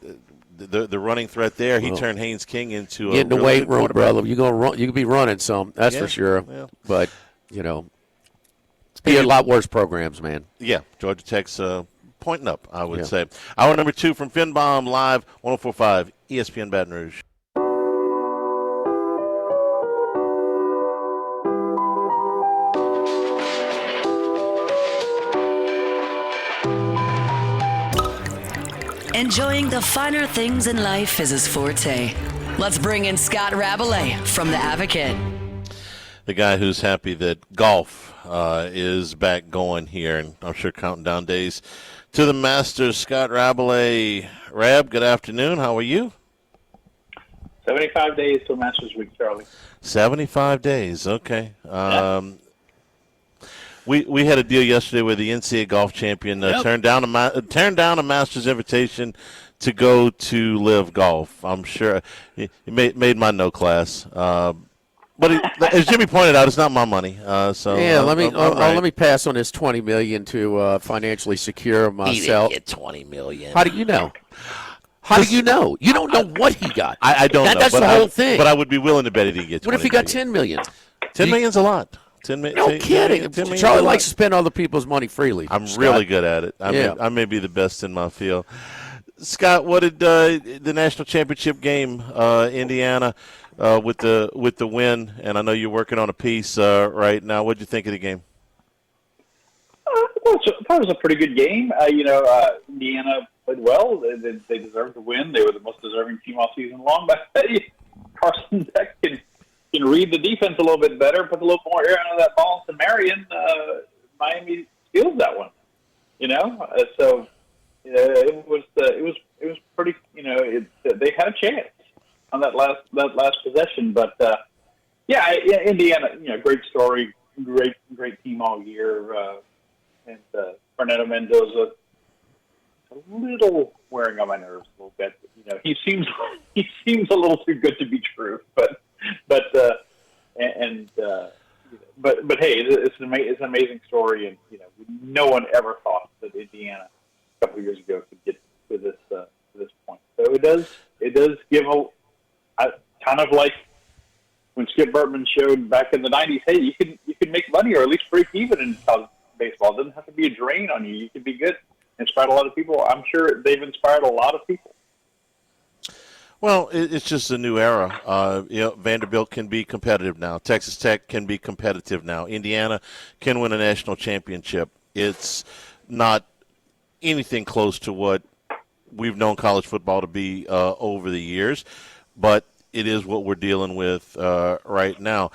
the running threat there, he turned Haynes King into get in the weight room, brother. You're gonna run. You could be running some. That's for sure. Yeah. But be a lot worse programs, man. Yeah, Georgia Tech's pointing up, I would say. Hour number 2 from FinBomb live, 104.5 ESPN Baton Rouge. Enjoying the finer things in life is his forte. Let's bring in Scott Rabelais from The Advocate. The guy who's happy that golf is back going here, and I'm sure counting down days to the Masters. Scott Rabelais. Rab, good afternoon. How are you? 75 days till Masters Week, Charlie. 75 days, okay. We had a deal yesterday where the NCAA golf champion turned down a Masters invitation to go to Live Golf. I'm sure he made my no class. But as Jimmy pointed out, it's not my money. So yeah, I'm right. let me pass on this $20 million to financially secure myself. He didn't get $20 million. How do you know? How do you know? You don't know what he got. I don't know. That's the whole thing. But I would be willing to bet he didn't get $20 What if he got $10 million? $10 million's a lot. No kidding. Charlie likes to spend other people's money freely. I'm really good at it. I may be the best in my field. Scott, what did the national championship game, Indiana, with the win? And I know you're working on a piece right now. What did you think of the game? I thought it was a pretty good game. Indiana played well. They deserved to win. They were the most deserving team all season long. But Carson Beck can read the defense a little bit better, put a little more air out of that ball to Marion. Miami steals that one. So it was pretty. They had a chance on that last possession, but Indiana. Great story, great team all year. And Fernando Mendoza, a little wearing on my nerves a little bit. He seems a little too good to be true. But hey, it's an amazing story, and no one ever thought that Indiana a couple of years ago could get to this point. So it does give a kind of like when Skip Bertman showed back in the '90s. Hey, you can make money or at least break even in college baseball. It doesn't have to be a drain on you. You can be good. Inspired a lot of people. I'm sure they've inspired a lot of people. Well, it's just a new era. Vanderbilt can be competitive now. Texas Tech can be competitive now. Indiana can win a national championship. It's not anything close to what we've known college football to be over the years, but it is what we're dealing with right now.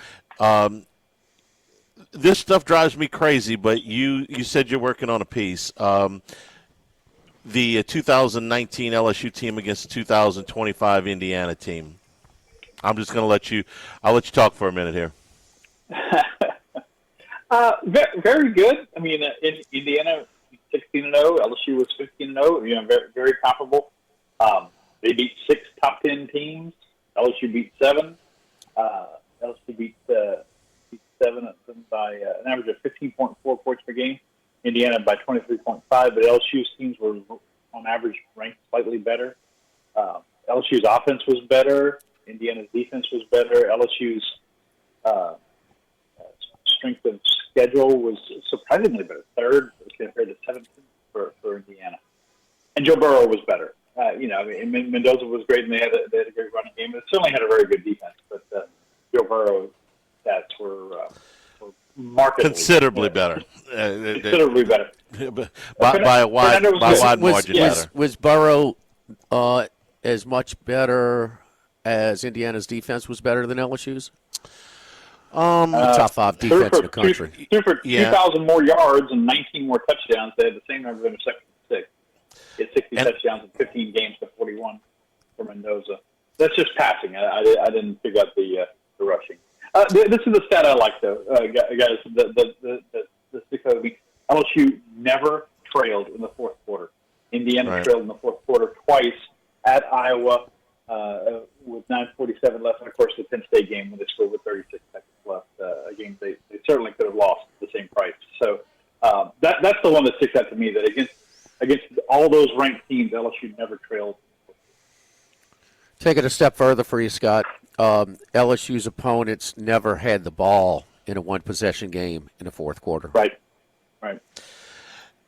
This stuff drives me crazy, but you said you're working on a piece. The 2019 LSU team against the 2025 Indiana team. I'm just going to let you talk for a minute here. Very good. I mean, in Indiana, 16-0. LSU was 15-0. Very, very comparable. They beat 6 top 10 teams. LSU beat 7. LSU beat 7 of them by an average of 15.4 points per game. Indiana by 23.5, but LSU's teams were on average ranked slightly better. LSU's offense was better. Indiana's defense was better. LSU's strength of schedule was surprisingly better, third compared to 17th for Indiana. And Joe Burrow was better. Mendoza was great, and they had a great running game. It certainly had a very good defense, but Joe Burrow stats were markedly considerably better. Considerably better. by a wide margin better. Was Burrow as much better as Indiana's defense was better than LSU's? Top 5 defense in the country. Threw for 2,000 more yards and 19 more touchdowns. They had the same number of interceptions, 6. He had 60 touchdowns in 15 games to 41 for Mendoza. That's just passing. I didn't figure out the rushing. This is the stat I like, though, guys. The sticks out of me. LSU never trailed in the fourth quarter. Indiana trailed in the fourth quarter twice at Iowa with 9:47 left, and of course the Penn State game when they scored with 36 seconds left. A game they certainly could have lost at the same price. So that's the one that sticks out to me. That against all those ranked teams, LSU never trailed. Take it a step further for you, Scott. LSU's opponents never had the ball in a one-possession game in the fourth quarter. Right.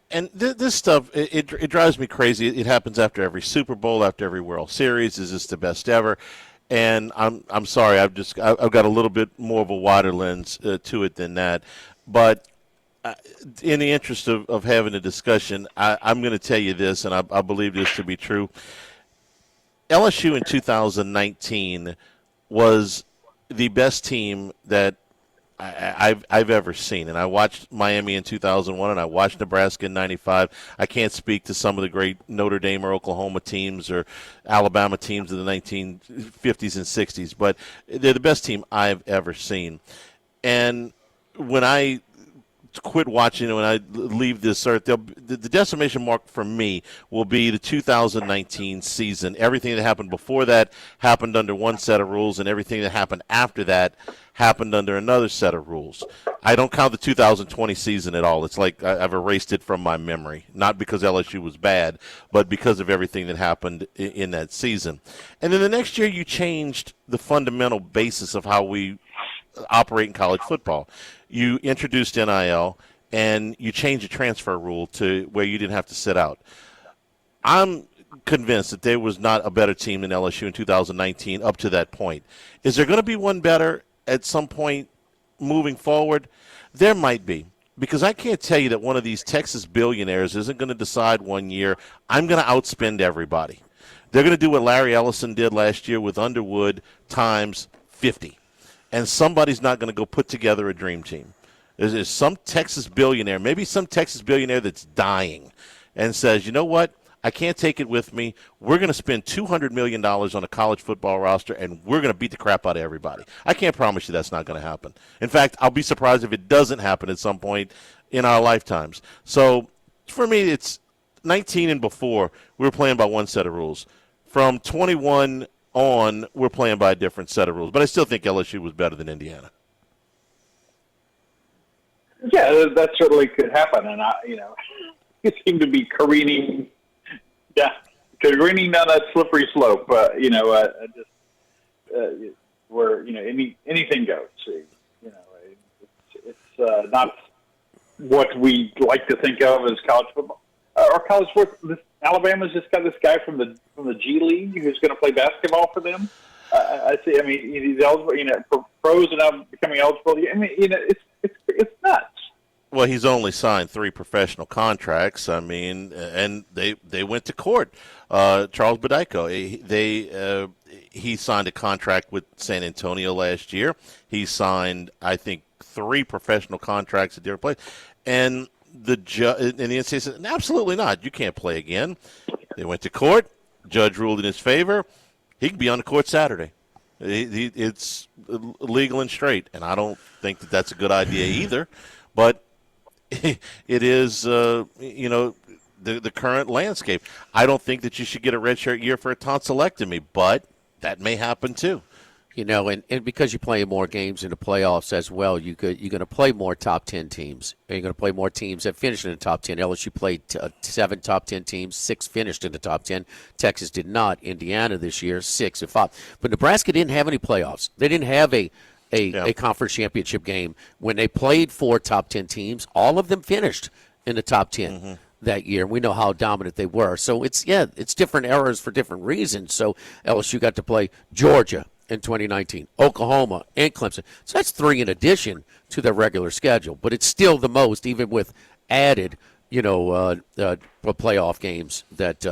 And this stuff, it drives me crazy. It happens after every Super Bowl, after every World Series. Is this the best ever? And I'm sorry, I've got a little bit more of a wider lens to it than that. But in the interest of having a discussion, I'm going to tell you this, and I believe this to be true. LSU in 2019 was the best team that I've ever seen. And I watched Miami in 2001, and I watched Nebraska in 95. I can't speak to some of the great Notre Dame or Oklahoma teams or Alabama teams of the 1950s and 60s, but they're the best team I've ever seen. And when I quit watching when I leave this earth, the decimation mark for me will be the 2019 season. Everything that happened before that happened under one set of rules, and everything that happened after that happened under another set of rules. I don't count the 2020 season at all. It's like I've erased it from my memory, not because LSU was bad, but because of everything that happened in that season. And then the next year you changed the fundamental basis of how we operate in college football. You introduced NIL, and you changed the transfer rule to where you didn't have to sit out. I'm convinced that there was not a better team than LSU in 2019 up to that point. Is there going to be one better at some point moving forward? There might be, because I can't tell you that one of these Texas billionaires isn't going to decide one year, I'm going to outspend everybody. They're going to do what Larry Ellison did last year with Underwood times 50. And somebody's not going to go put together a dream team. There's some Texas billionaire, maybe some Texas billionaire that's dying, and says, you know what, I can't take it with me. We're going to spend $200 million on a college football roster, and we're going to beat the crap out of everybody. I can't promise you that's not going to happen. In fact, I'll be surprised if it doesn't happen at some point in our lifetimes. So for me, it's 19 and before, we were playing by one set of rules. From 21 on, we're playing by a different set of rules. But I still think LSU was better than Indiana. Yeah, that certainly could happen. And, you seem to be careening down that slippery slope, where, anything goes. It's not what we like to think of as college football. Or college sports. Alabama's just got this guy from the G League who's going to play basketball for them. I see. I mean, he's eligible. For pros and now becoming eligible. I mean, it's nuts. Well, he's only signed 3 professional contracts. I mean, and they went to court. Charles Bedico, he signed a contract with San Antonio last year. He signed, I think, 3 professional contracts at different places, and the judge and the NCAA said, absolutely not. You can't play again. They went to court. Judge ruled in his favor. He can be on the court Saturday. It's legal and straight, and I don't think that that's a good idea either. But it is, the current landscape. I don't think that you should get a redshirt year for a tonsillectomy, but that may happen too. And because you're playing more games in the playoffs as well, you're going to play more top 10 teams. You're going to play more teams that finish in the top 10. LSU played 7 top 10 teams, 6 finished in the top 10. Texas did not. Indiana this year, 6 and 5. But Nebraska didn't have any playoffs. They didn't have a conference championship game. When they played 4 top 10 teams, all of them finished in the top 10 that year. We know how dominant they were. So it's different eras for different reasons. So LSU got to play Georgia in 2019, Oklahoma, and Clemson. So that's 3 in addition to their regular schedule. But it's still the most, even with added, playoff games that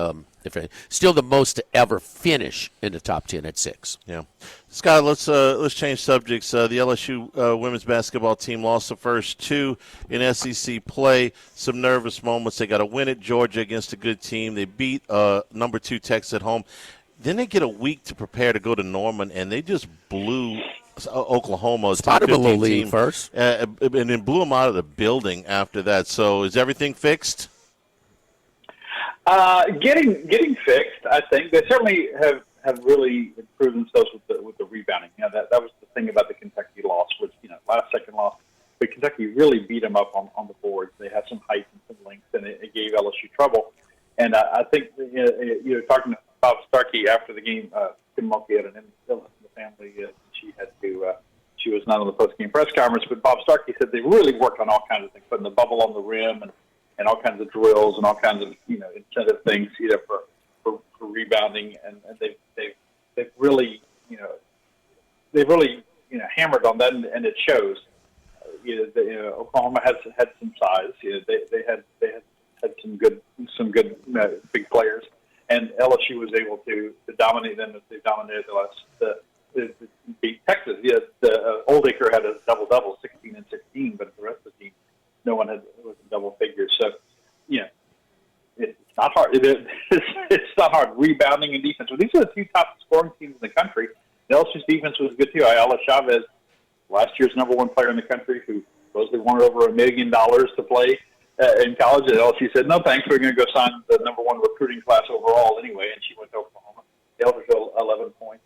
still the most to ever finish in the top 10 at 6. Yeah. Scott, let's change subjects. The LSU women's basketball team lost the first 2 in SEC play. Some nervous moments. They got to win at Georgia against a good team. They beat number 2 Texas at home. Then they get a week to prepare to go to Norman, and they just blew Oklahoma's top 15 team first, and then blew them out of the building after that. So is everything fixed? Getting fixed. I think they certainly have really improved themselves with the rebounding. That was the thing about the Kentucky loss, which last second loss. But Kentucky really beat them up on the boards. They had some height and some length, and it gave LSU trouble. And I think talking to Bob Starkey after the game, Tim Mulkey had an illness in the family. She was not on the post-game press conference, but Bob Starkey said they really worked on all kinds of things, putting the bubble on the rim and all kinds of drills and all kinds of incentive things for rebounding, and they've really hammered on that, and it shows. Oklahoma had some size. They had some good big players, and LSU was able to dominate them as they dominated beat Texas. The Oldacre had a double-double, 16 and 16, but the rest of the team, no one was in double figures. So, it's not hard. It's not hard rebounding and defense. Well, these are the 2 top scoring teams in the country. LSU's defense was good too. Ayala Chavez, last year's number 1 player in the country, who supposedly wanted over $1 million to play in college. And LSU said, no, thanks. We're going to go sign the number one recruiting class overall anyway. And she went to Oklahoma. They overfilled 11 points.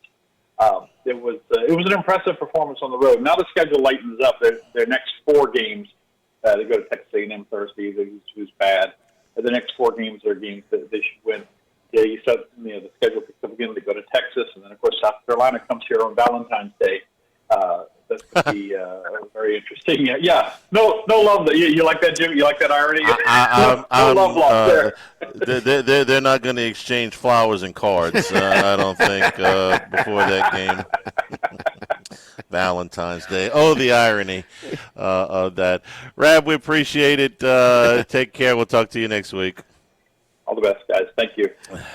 It was an impressive performance on the road. Now the schedule lightens up. Their next 4 games, they go to Texas A&M Thursday, who's bad. The next 4 games are games that they should win. Yeah, the schedule picks up again. They go to Texas, and then of course South Carolina comes here on Valentine's Day. That's going to be very interesting. Yeah. No love. You like that, Jim? You like that irony? No love lost there. They're not going to exchange flowers and cards. I don't think before that game. Valentine's Day. Oh, the irony of that. Rab, we appreciate it. Take care. We'll talk to you next week. All the best, guys. Thank you.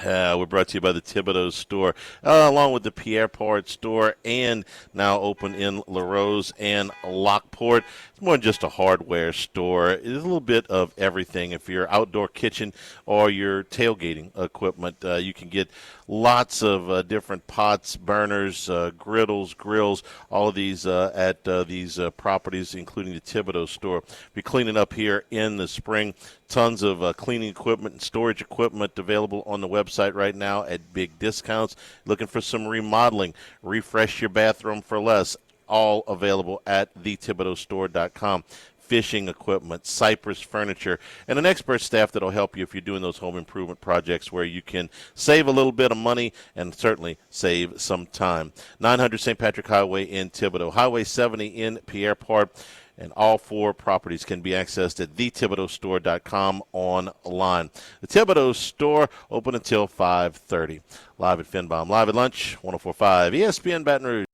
We're brought to you by the Thibodeau store, along with the Pierre Pard store, and now open in LaRose and Lockport. It's more than just a hardware store. It's a little bit of everything. If you're outdoor kitchen or your tailgating equipment, you can get lots of different pots, burners, griddles, grills, all of these at these properties, including the Thibodeau store. Be cleaning up here in the spring. Tons of cleaning equipment and storage equipment available on the website right now at big discounts. Looking for some remodeling, refresh your bathroom for less. All available at thethibodeaustore.com. Fishing equipment, Cypress furniture, and an expert staff that will help you if you're doing those home improvement projects where you can save a little bit of money and certainly save some time. 900 St. Patrick Highway in Thibodaux, Highway 70 in Pierre Pard, and all 4 properties can be accessed at thethibodeaustore.com online. The Thibodeau store open until 5:30. Live at Finbaum, live at lunch, 104.5 ESPN Baton Rouge.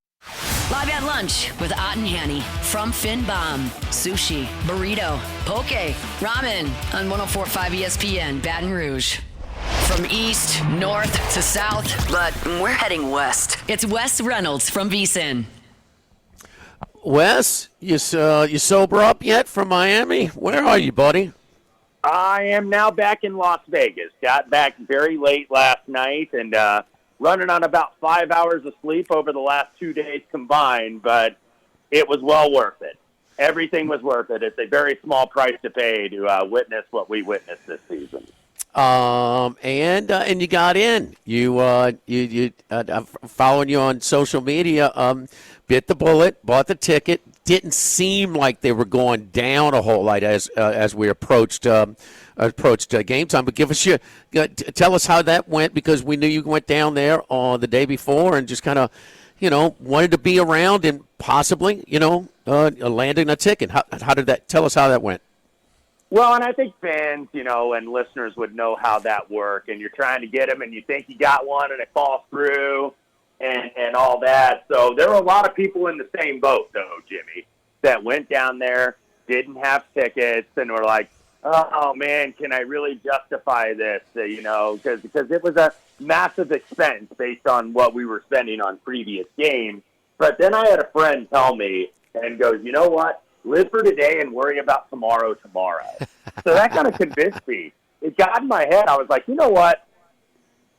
Live at lunch with Ott and Hanny from Finbaum. Sushi, burrito, poke, ramen on 104.5 ESPN Baton Rouge. From east, north to south, but we're heading west. It's Wes Reynolds from VSiN. Wes, you sober up yet from Miami? Where are you, buddy? I am now back in Las Vegas. Got back very late last night and running on about 5 hours of sleep over the last 2 days combined, but it was well worth it. Everything was worth it. It's a very small price to pay to witness what we witnessed this season. And you got in. You following you on social media. Bit the bullet, bought the ticket. Didn't seem like they were going down a whole lot as we approached game time. But tell us how that went, because we knew you went down there on the day before and just kind of, wanted to be around and possibly, landing a ticket. How did that? Tell us how that went. Well, and I think fans, and listeners would know how that worked. And you're trying to get them, and you think you got one, and it falls through, and all that. So there were a lot of people in the same boat, though, Jimmy, that went down there, didn't have tickets, and were like, oh, man, can I really justify this? Because it was a massive expense based on what we were spending on previous games. But then I had a friend tell me and goes, you know what? Live for today and worry about tomorrow. So that kind of convinced me. It got in my head. I was like, you know what?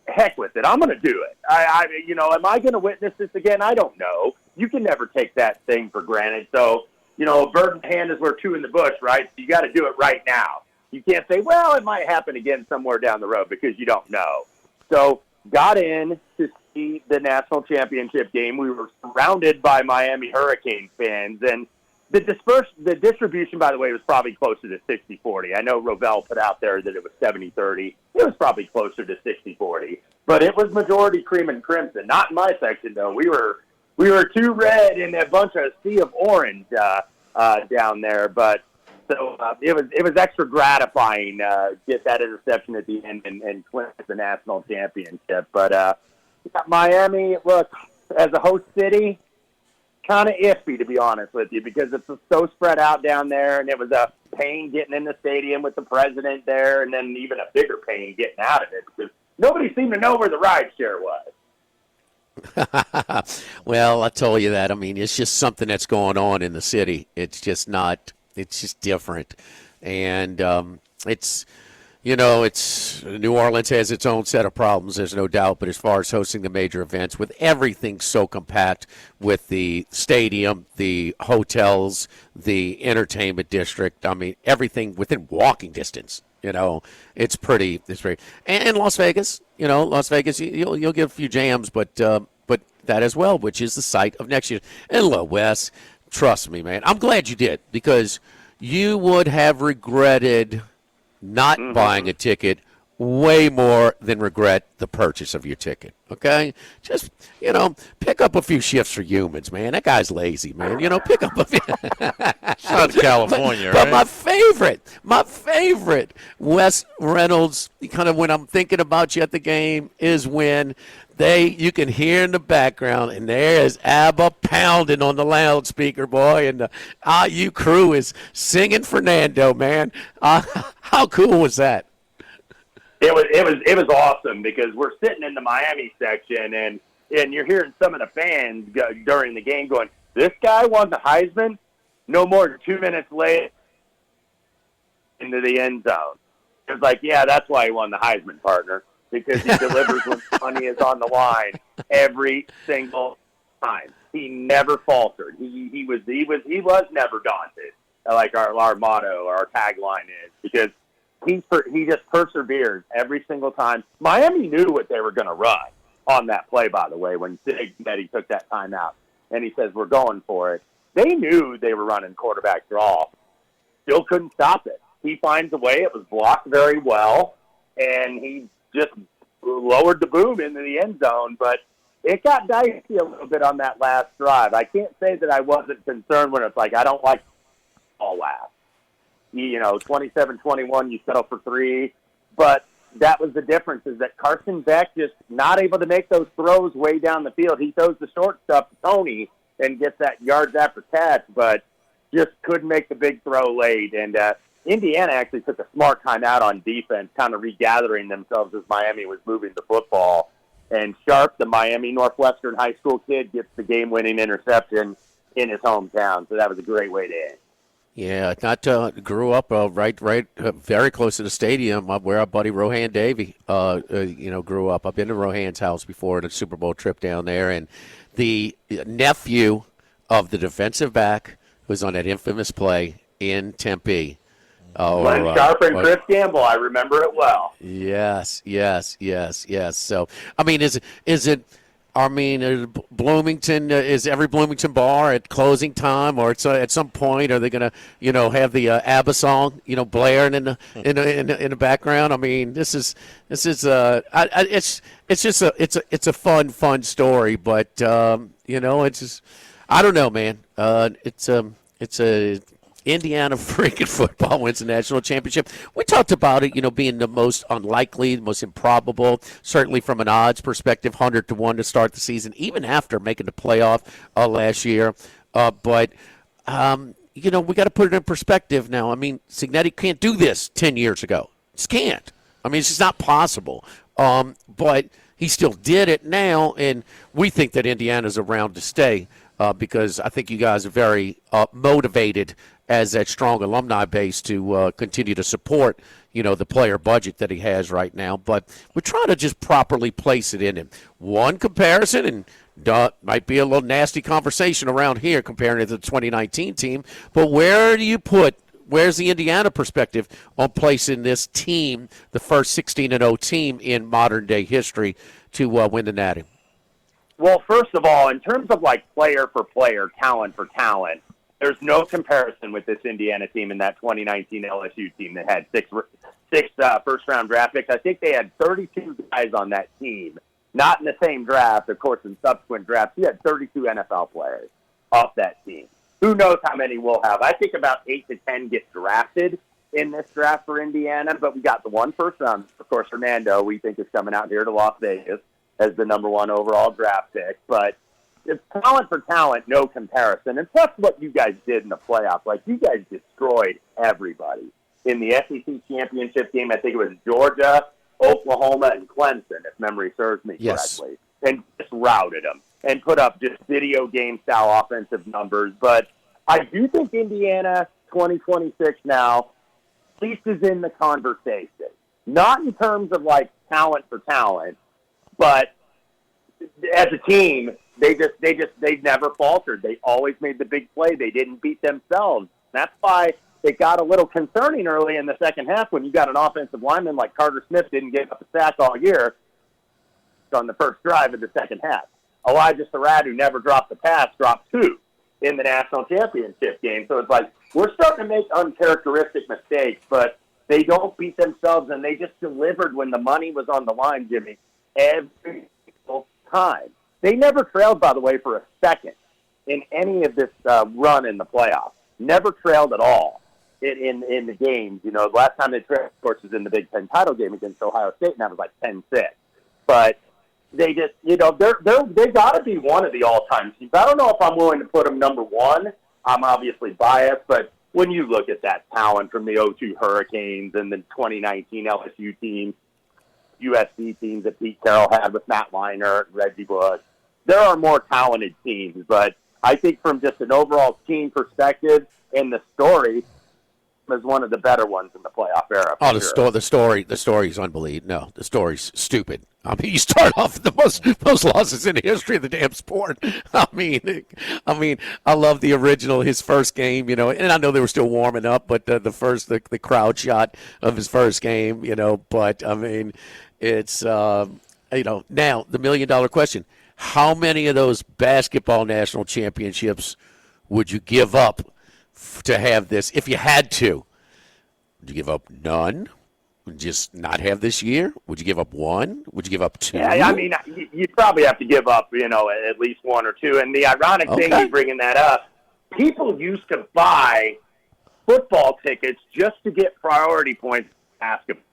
Heck with it. I'm going to do it. Am I going to witness this again? I don't know. You can never take that thing for granted. So, a bird in the hand is worth 2 in the bush, right? So you got to do it right now. You can't say, well, it might happen again somewhere down the road, because you don't know. So got in to see the national championship game. We were surrounded by Miami Hurricane fans, and the distribution, by the way, was probably closer to 60-40. I know Rovell put out there that it was 70-30. It was probably closer to 60-40. But it was majority cream and crimson. Not in my section, though. We were too red and a bunch of sea of orange down there. But so it was extra gratifying get that interception at the end and clinch the national championship. But Miami, look, as a host city, kind of iffy, to be honest with you, because it's so spread out down there, and it was a pain getting in the stadium with the president there, and then even a bigger pain getting out of it, because nobody seemed to know where the ride share was. Well, I told you that. I mean, it's just something that's going on in the city. It's just different. And it's it's New Orleans has its own set of problems, there's no doubt. But as far as hosting the major events, with everything so compact, with the stadium, the hotels, the entertainment district, I mean, everything within walking distance. It's pretty. And Las Vegas. Las Vegas. You'll get a few jams, but that as well, which is the site of next year. And look, Wes, trust me, man. I'm glad you did, because you would have regretted not buying a ticket way more than regret the purchase of your ticket. Okay? Just, pick up a few shifts for humans, man. That guy's lazy, man. Pick up a few. South California, but right? my favorite Wes Reynolds, kind of when I'm thinking about you at the game, is when you can hear in the background, and there is ABBA pounding on the loudspeaker, boy, and the IU crew is singing Fernando, man. How cool was that? It was awesome, because we're sitting in the Miami section, and you're hearing some of the fans during the game going, "This guy won the Heisman." No more than 2 minutes later, into the end zone. It was like, yeah, that's why he won the Heisman, partner, because he delivers when money is on the line every single time. He never faltered. He was never daunted, like our motto or our tagline is, because he just perseveres every single time. Miami knew what they were going to run on that play, by the way, when Cincinnati took that timeout, and he says, "We're going for it." They knew they were running quarterback draw. Still couldn't stop it. He finds a way. It was blocked very well, and he just lowered the boom into the end zone. But it got dicey a little bit on that last drive. I can't say that I wasn't concerned when it's like, I don't like all last. 27-21, you settle for 3. But that was the difference, is that Carson Beck just not able to make those throws way down the field. He throws the short stuff to Tony and gets that yards after catch, but just couldn't make the big throw late. And Indiana actually took a smart timeout on defense, kind of regathering themselves as Miami was moving the football. And Sharp, the Miami Northwestern high school kid, gets the game-winning interception in his hometown. So that was a great way to end. Yeah, grew up right very close to the stadium where our buddy Rohan Davey, grew up. I've been to Rohan's house before at a Super Bowl trip down there, and the nephew of the defensive back was on that infamous play in Tempe. Glenn Sharp and Chris Gamble, I remember it well. Yes. So, I mean, is Bloomington, is every Bloomington bar at closing time, or at some point are they going to, have the ABBA song, blaring in the background? I mean, it's a fun story, but it's just, I don't know, man. It's a Indiana freaking football wins the national championship. We talked about it, being the most unlikely, the most improbable, certainly from an odds perspective, 100-1 to start the season, even after making the playoff last year. But we got to put it in perspective now. I mean, Cignetti can't do this 10 years ago. Just can't. I mean, it's just not possible. But he still did it now, and we think that Indiana's around to stay because I think you guys are very motivated as that strong alumni base to continue to support, the player budget that he has right now. But we're trying to just properly place it in him. One comparison, and might be a little nasty conversation around here comparing it to the 2019 team, but where's the Indiana perspective on placing this team, the first 16-0 team in modern-day history, to win the Natty? Well, first of all, in terms of like player for player, talent for talent, there's no comparison with this Indiana team and that 2019 LSU team that had six first-round draft picks. I think they had 32 guys on that team, not in the same draft. Of course, in subsequent drafts, you had 32 NFL players off that team. Who knows how many we'll have? I think about 8 to 10 get drafted in this draft for Indiana, but we got the one first round. Of course, Fernando, we think, is coming out here to Las Vegas as the number 1 overall draft pick. But it's talent for talent, no comparison. And plus what you guys did in the playoffs. Like, you guys destroyed everybody. In the SEC championship game, I think it was Georgia, Oklahoma, and Clemson, if memory serves me correctly. And just routed them and put up just video game-style offensive numbers. But I do think Indiana 2026 now at least is in the conversation. Not in terms of like talent for talent, but as a team, they never faltered. They always made the big play. They didn't beat themselves. That's why it got a little concerning early in the second half when you got an offensive lineman like Carter Smith didn't get up a sack all year on the first drive of the second half. Elijah Surratt, who never dropped the pass, dropped 2 in the national championship game. So it's like we're starting to make uncharacteristic mistakes, but they don't beat themselves, and they just delivered when the money was on the line, Jimmy, every single time. They never trailed, by the way, for a second in any of this run in the playoffs. Never trailed at all in the games. You know, the last time they trailed, of course, was in the Big Ten title game against Ohio State, and that was like 10-6. But they just, you know, they got to be one of the all-time teams. I don't know if I'm willing to put them number 1. I'm obviously biased, but when you look at that talent from the 2002 Hurricanes and the 2019 LSU team, USC teams that Pete Carroll had with Matt Leinart, Reggie Bush, there are more talented teams. But I think from just an overall team perspective and the story, is one of the better ones in the playoff era. Oh, the story is unbelievable. No, the story's stupid. I mean, you start off with the most losses in the history of the damn sport. I mean, I love the original, his first game, you know, and I know they were still warming up, but the crowd shot of his first game, you know, but I mean, it's, you know, now the $1 million question, how many of those basketball national championships would you give up to have this if you had to? Would you give up none? Would you just not have this year? Would you give up 1? Would you give up 2? Yeah, I mean, you'd probably have to give up, you know, at least 1 or 2. And the ironic thing, you bringing that up, people used to buy football tickets just to get priority points in basketball.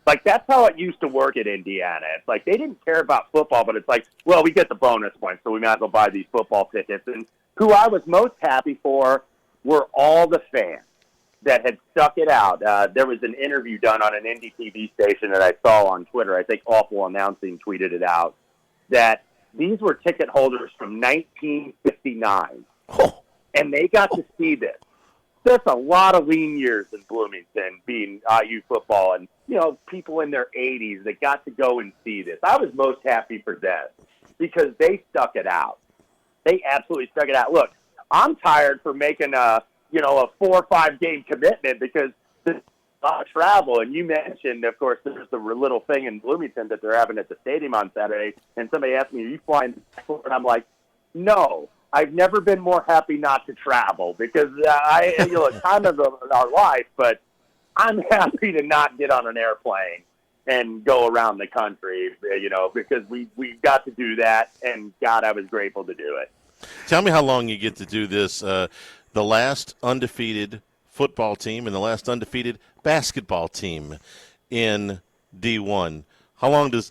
Like, that's how it used to work at Indiana. It's like they didn't care about football, but it's like, well, we get the bonus points, so we might as well buy these football tickets. And who I was most happy for were all the fans that had stuck it out. There was an interview done on an indie TV station that I saw on Twitter. I think Awful Announcing tweeted it out, that these were ticket holders from 1959, and they got to see this. That's a lot of lean years in Bloomington being IU football, and, you know, people in their 80s that got to go and see this. I was most happy for them because they stuck it out. They absolutely stuck it out. Look, I'm tired for making a 4 or 5 game commitment because there's a lot of travel. And you mentioned, of course, there's the little thing in Bloomington that they're having at the stadium on Saturday. And somebody asked me, are you flying? And I'm like, no. I've never been more happy not to travel because time of our life, but I'm happy to not get on an airplane and go around the country, you know, because we got to do that, and God, I was grateful to do it. Tell me how long you get to do this. The last undefeated football team and the last undefeated basketball team in D1. How long does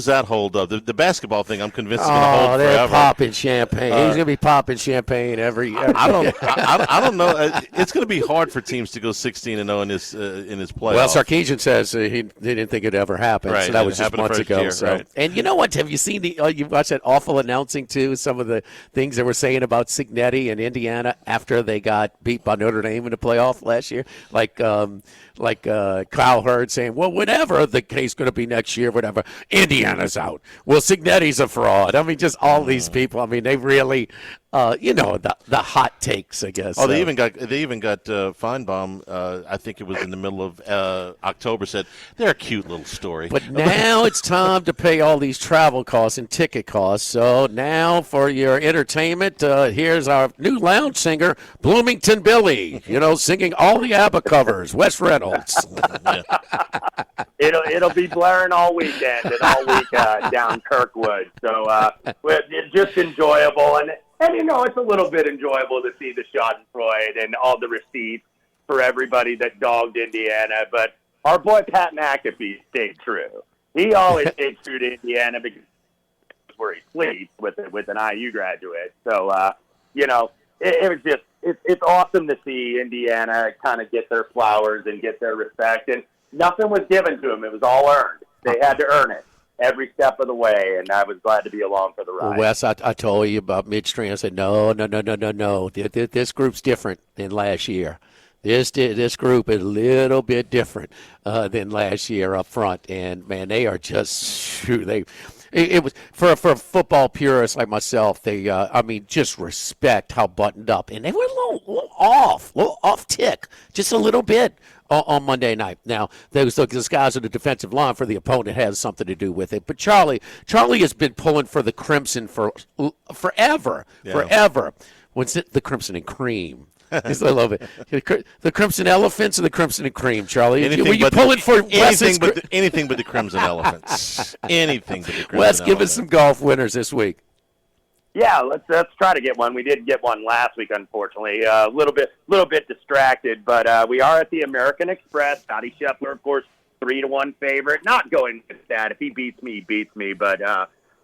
that hold up? The basketball thing, I'm convinced, is going to hold forever. They're popping champagne. He's going to be popping champagne every. I don't know. It's going to be hard for teams to go 16-0 in this playoff. Well, Sarkisian says they didn't think it'd ever happen. Right, so that was just months ago. Year, so. right. And you know what? Have you seen you watched that Awful Announcing too? Some of the things they were saying about Cignetti and Indiana after they got beat by Notre Dame in the playoff last year, like Kyle Hurd saying, "Well, whatever the case going to be next year, whatever, Indiana's out. Well, Cignetti's a fraud." I mean, just all these people. I mean, they really, the hot takes, I guess. Oh, they even got Feinbaum. I think it was in the middle of October. Said they're a cute little story. But now it's time to pay all these travel costs and ticket costs. So now for your entertainment, here's our new lounge singer, Bloomington Billy. You know, singing all the ABBA covers. Wes Reynolds. It'll be blaring all weekend and all week down Kirkwood. So it's just enjoyable, and you know, it's a little bit enjoyable to see the Schadenfreude and all the receipts for everybody that dogged Indiana. But our boy Pat McAfee stayed true. He always stayed true to Indiana because that's where he sleeps with an IU graduate. So you know, it was just it's awesome to see Indiana kind of get their flowers and get their respect. And nothing was given to them; it was all earned. They had to earn it every step of the way, and I was glad to be along for the ride. Well, Wes, I told you about midstream. I said, no. This group's different than last year. This group is a little bit different than last year up front, and man, they are just It was for football purists like myself. They, just respect how buttoned up, and they were a little off tick, just a little bit on Monday night. Now, those guys on the defensive line for the opponent has something to do with it. But Charlie has been pulling for the Crimson for forever. What's it? The Crimson and Cream. I love it. The Crimson Elephants or the Crimson and Cream, Charlie? Were you pulling for anything but the Crimson Elephants? Anything but the Crimson Wes, give us Elephants. some golf winners this week. Yeah, let's try to get one. We didn't get one last week, unfortunately. A little bit distracted, but we are at the American Express. Scotty Scheffler, of course, 3-1 favorite. Not going with that. If he beats me, he beats me. But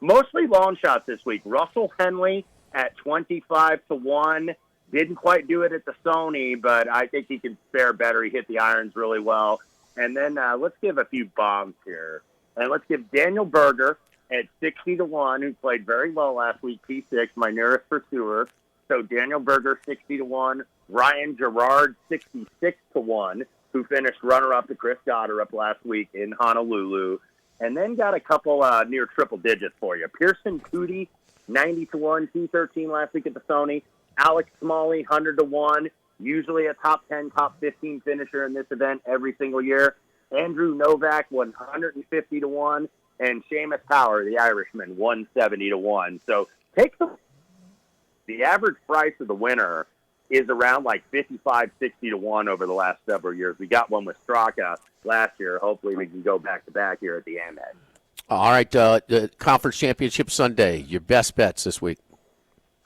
mostly long shots this week. Russell Henley at 25-1. Didn't quite do it at the Sony, but I think he can fare better. He hit the irons really well. And then let's give a few bombs here. And let's give Daniel Berger at 60-1, who played very well last week, P6, my nearest pursuer. So Daniel Berger, 60-1. Ryan Gerard, 66-1, who finished runner-up to Chris Goddard last week in Honolulu. And then got a couple near triple digits for you. Pearson Cootie, 90-1, T13 last week at the Sony. Alex Smalley, 100-1, usually a top 10, top 15 finisher in this event every single year. Andrew Novak, 150-1, and Seamus Power, the Irishman, 170-1. So take the average price of the winner is around like 55, 60-1 over the last several years. We got one with Straka last year. Hopefully we can go back-to-back here at the Amex. All right, the Conference Championship Sunday, your best bets this week.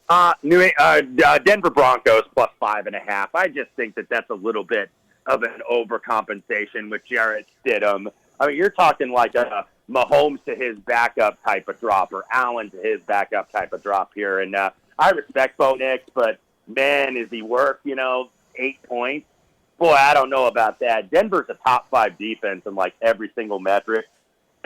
Denver Broncos plus 5.5. I just think that's a little bit of an overcompensation with Jarrett Stidham. I mean, you're talking like a Mahomes to his backup type of drop, or Allen to his backup type of drop here. And I respect Bo Nix, but man, is he worth 8 points? Boy, I don't know about that. Denver's a top 5 defense in like every single metric.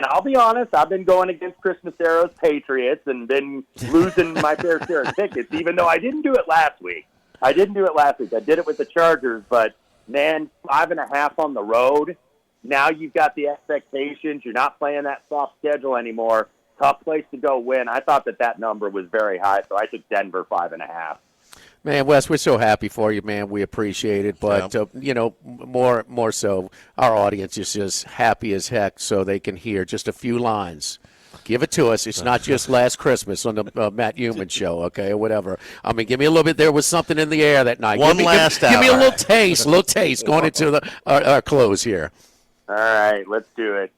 And I'll be honest, I've been going against Chris Macero's Patriots and been losing my fair share of tickets, even though I didn't do it last week. I did it with the Chargers, but, man, 5.5 on the road. Now you've got the expectations. You're not playing that soft schedule anymore. Tough place to go win. I thought that number was very high, so I took Denver 5.5. Man, Wes, we're so happy for you, man. We appreciate it. But, more so, our audience is just happy as heck so they can hear just a few lines. Give it to us. It's not just last Christmas on the Matt Human show, okay, or whatever. I mean, give me a little bit. There was something in the air that night. Give me a little taste going into our close here. All right, let's do it.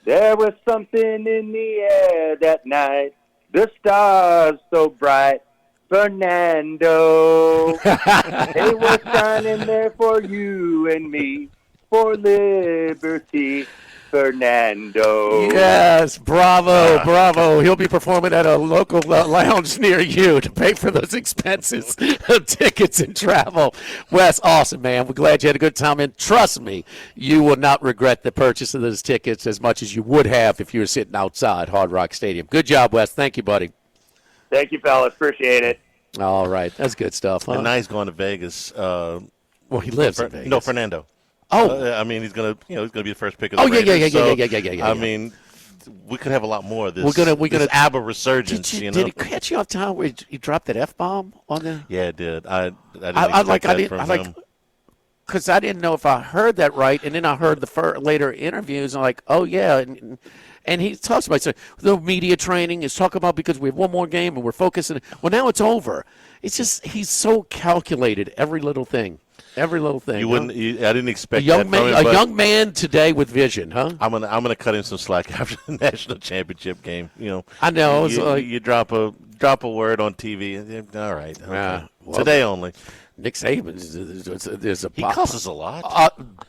There was something in the air that night. The stars so bright. Fernando, they were shining there for you and me, for liberty, Fernando. Yes, bravo. He'll be performing at a local lounge near you to pay for those expenses of tickets and travel. Wes, awesome, man. We're glad you had a good time, and trust me, you will not regret the purchase of those tickets as much as you would have if you were sitting outside Hard Rock Stadium. Good job, Wes. Thank you, buddy. Thank you, fellas. Appreciate it. All right. That's good stuff, huh? And now he's going to Vegas. Well, he lives in Vegas. No, Fernando. Oh. I mean, he's going to be the first pick of the Raiders. Yeah. I mean, we could have a lot more of this. We're gonna ABBA resurgence. Did it catch you off time where you dropped that F-bomb on there? Yeah, it did. I didn't expect that from him. Because I didn't know if I heard that right, and then I heard the later interviews, and I'm like, oh, yeah. And he talks about the media training. He's talking about because we have one more game and we're focusing. Well, now it's over. It's just he's so calculated, every little thing. Every little thing. I didn't expect a young man today with vision, huh? I'm gonna cut him some slack after the national championship game. I know. You drop a word on TV. All right. Okay. Today only. Nick Saban he cusses a lot.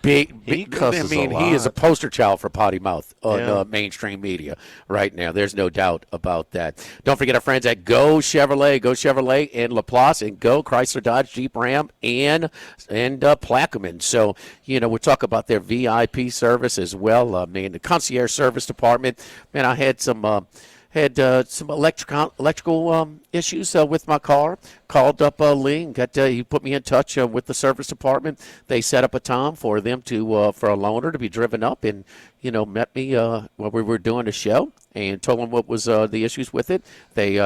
He cusses a lot. He is a poster child for potty mouth on mainstream media right now. There's no doubt about that. Don't forget our friends at Go Chevrolet in LaPlace, and Go Chrysler Dodge Jeep Ram and Plaquemine. So we'll talk about their VIP service as well. The concierge service department. Man, I had some. Had some electrical issues with my car. Called up Lee and he put me in touch with the service department. They set up a time for them to for a loaner to be driven up and met me while we were doing a show and told them what was the issues with it. They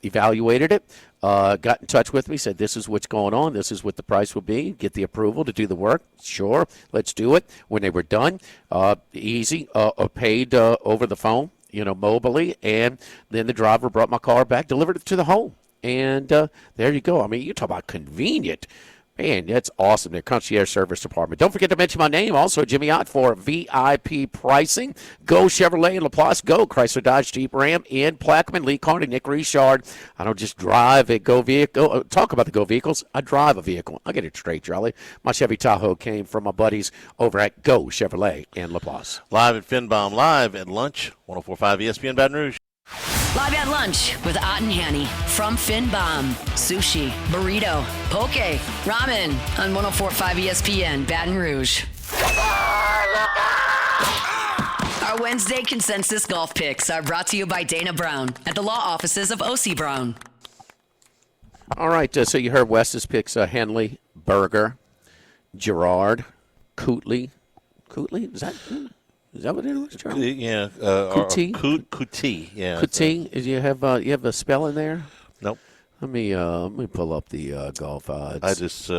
evaluated it. Got in touch with me, said this is what's going on, this is what the price will be, get the approval to do the work. Sure, let's do it. When they were done, easy, paid over the phone, mobily, and then the driver brought my car back, delivered it to the home. And there you go. I mean, you talk about convenient. Man, that's awesome. The concierge service department. Don't forget to mention my name. Also, Jimmy Ott for VIP pricing. Go Chevrolet in Laplace. Go Chrysler Dodge Jeep Ram in Plaquemine. Lee Carney, Nick Richard. I don't just drive a Go vehicle. Talk about the Go vehicles. I drive a vehicle. I'll get it straight, Charlie. My Chevy Tahoe came from my buddies over at Go Chevrolet in Laplace. Live at Finbaum, live at lunch, 104.5 ESPN Baton Rouge. Live at lunch with Ott and Hanny from Finbaum. Sushi, burrito, poke, ramen on 104.5 ESPN Baton Rouge. Our Wednesday consensus golf picks are brought to you by Dana Brown at the law offices of O.C. Brown. All right, so you heard Wes's picks, Henley, Berger, Gerard, Cootley. Cootley, is that what it was, Charlie? Yeah. Kuti? Kuti, yeah. Kuti, you have a spell in there? Nope. Let me pull up the golf odds. I just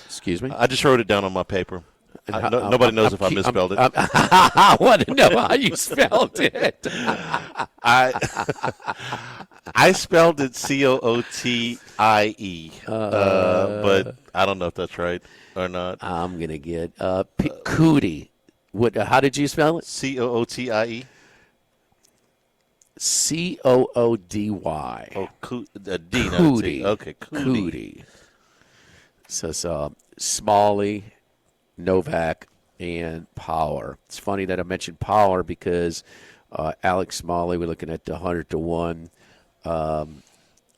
excuse me. I just wrote it down on my paper. Nobody knows if I misspelled it. I want to know how you spelled it. I spelled it Cootie, but I don't know if that's right or not. I'm gonna get Cootie. What? How did you spell it? Cootie. Coody. Oh, D. Cootie. Okay, Cootie. So Smalley, Novak, and Power. It's funny that I mentioned Power because Alex Smalley, we're looking at 100 to 1.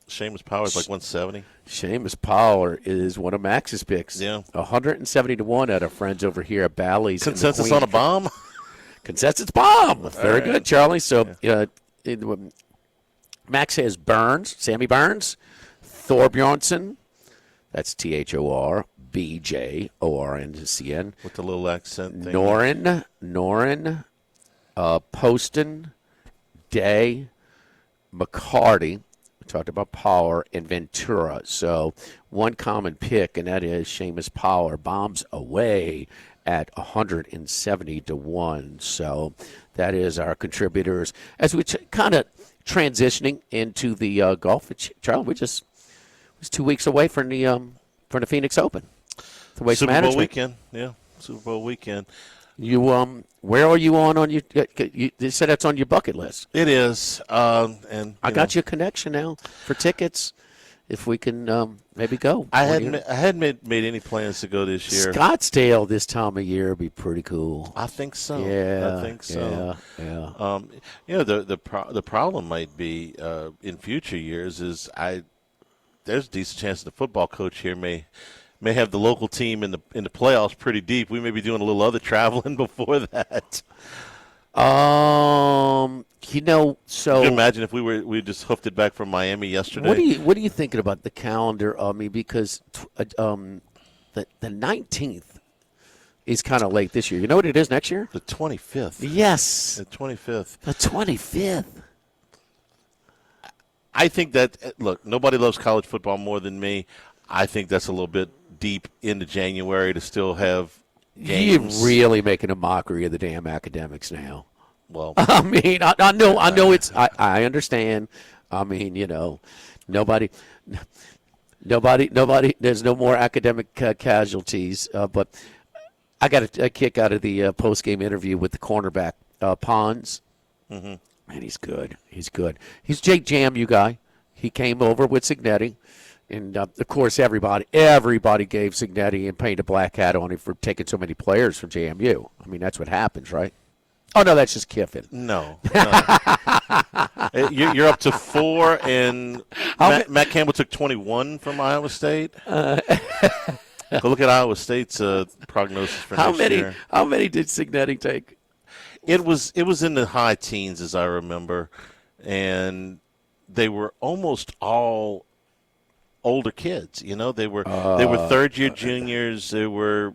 Seamus Power is like 170. Seamus Power is one of Max's picks. Yeah. 170 to 1 at our friends over here at Bally's. Consensus on a bomb? Consensus bomb. Very good, Charlie. So Max has Burns, Sammy Burns, Thorbjornsen. That's THORBJORNCN. With the little accent thing. Norin, Poston, Day, McCarty. We talked about Power and Ventura. So one common pick, and that is Seamus Power bombs away at 170 to 1. So that is our contributors as we kind of transitioning into the golf. Charlie, we just was 2 weeks away from the Phoenix Open. The Waste Super Management Bowl weekend, yeah. Super Bowl weekend. You where are you on your? You said that's on your bucket list. It is, and I got you a connection now for tickets. If we can maybe go. I hadn't made any plans to go this year. Scottsdale this time of year would be pretty cool. I think so. Yeah, I think so. Yeah. The problem might be in future years is there's a decent chance the football coach here may have the local team in the playoffs pretty deep. We may be doing a little other traveling before that. So you can imagine if we just hoofed it back from Miami yesterday. What are you thinking about the calendar? I mean, because the 19th is kind of late this year. You know what it is next year? The 25th. Yes, the 25th. The 25th. I think that nobody loves college football more than me. I think that's a little bit deep into January to still have games. You're really making a mockery of the damn academics now. Well, I mean, I know it's. I understand. I mean, nobody. There's no more academic casualties. But I got a kick out of the post-game interview with the cornerback Pons. Mm-hmm. Man, he's good. He's good. He's Jake JMU guy. He came over with Signetti. And, of course, everybody gave Signetti and painted a black hat on him for taking so many players from JMU. I mean, that's what happens, right? Oh, no, that's just Kiffin. No. You're up to 4, and Matt Campbell took 21 from Iowa State. Go look at Iowa State's prognosis for next year. How many did Signetti take? It was in the high teens, as I remember. and they were almost all older kids. They were third-year juniors. They were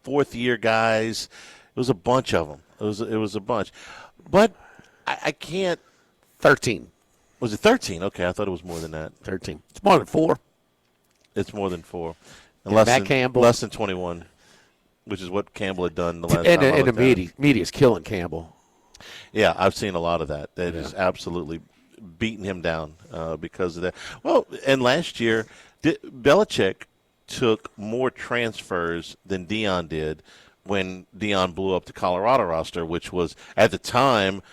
fourth-year guys. It was a bunch of them. It was a bunch, but I can't. 13. Was it 13? Okay, I thought it was more than that. 13. It's more than 4. It's more than 4. And Matt Campbell. Less than 21, which is what Campbell had done the last time. And the media's killing Campbell. Yeah, I've seen a lot of that. That is absolutely beating him down because of that. Well, and last year, Belichick took more transfers than Dion did when Dion blew up the Colorado roster, which was, at the time,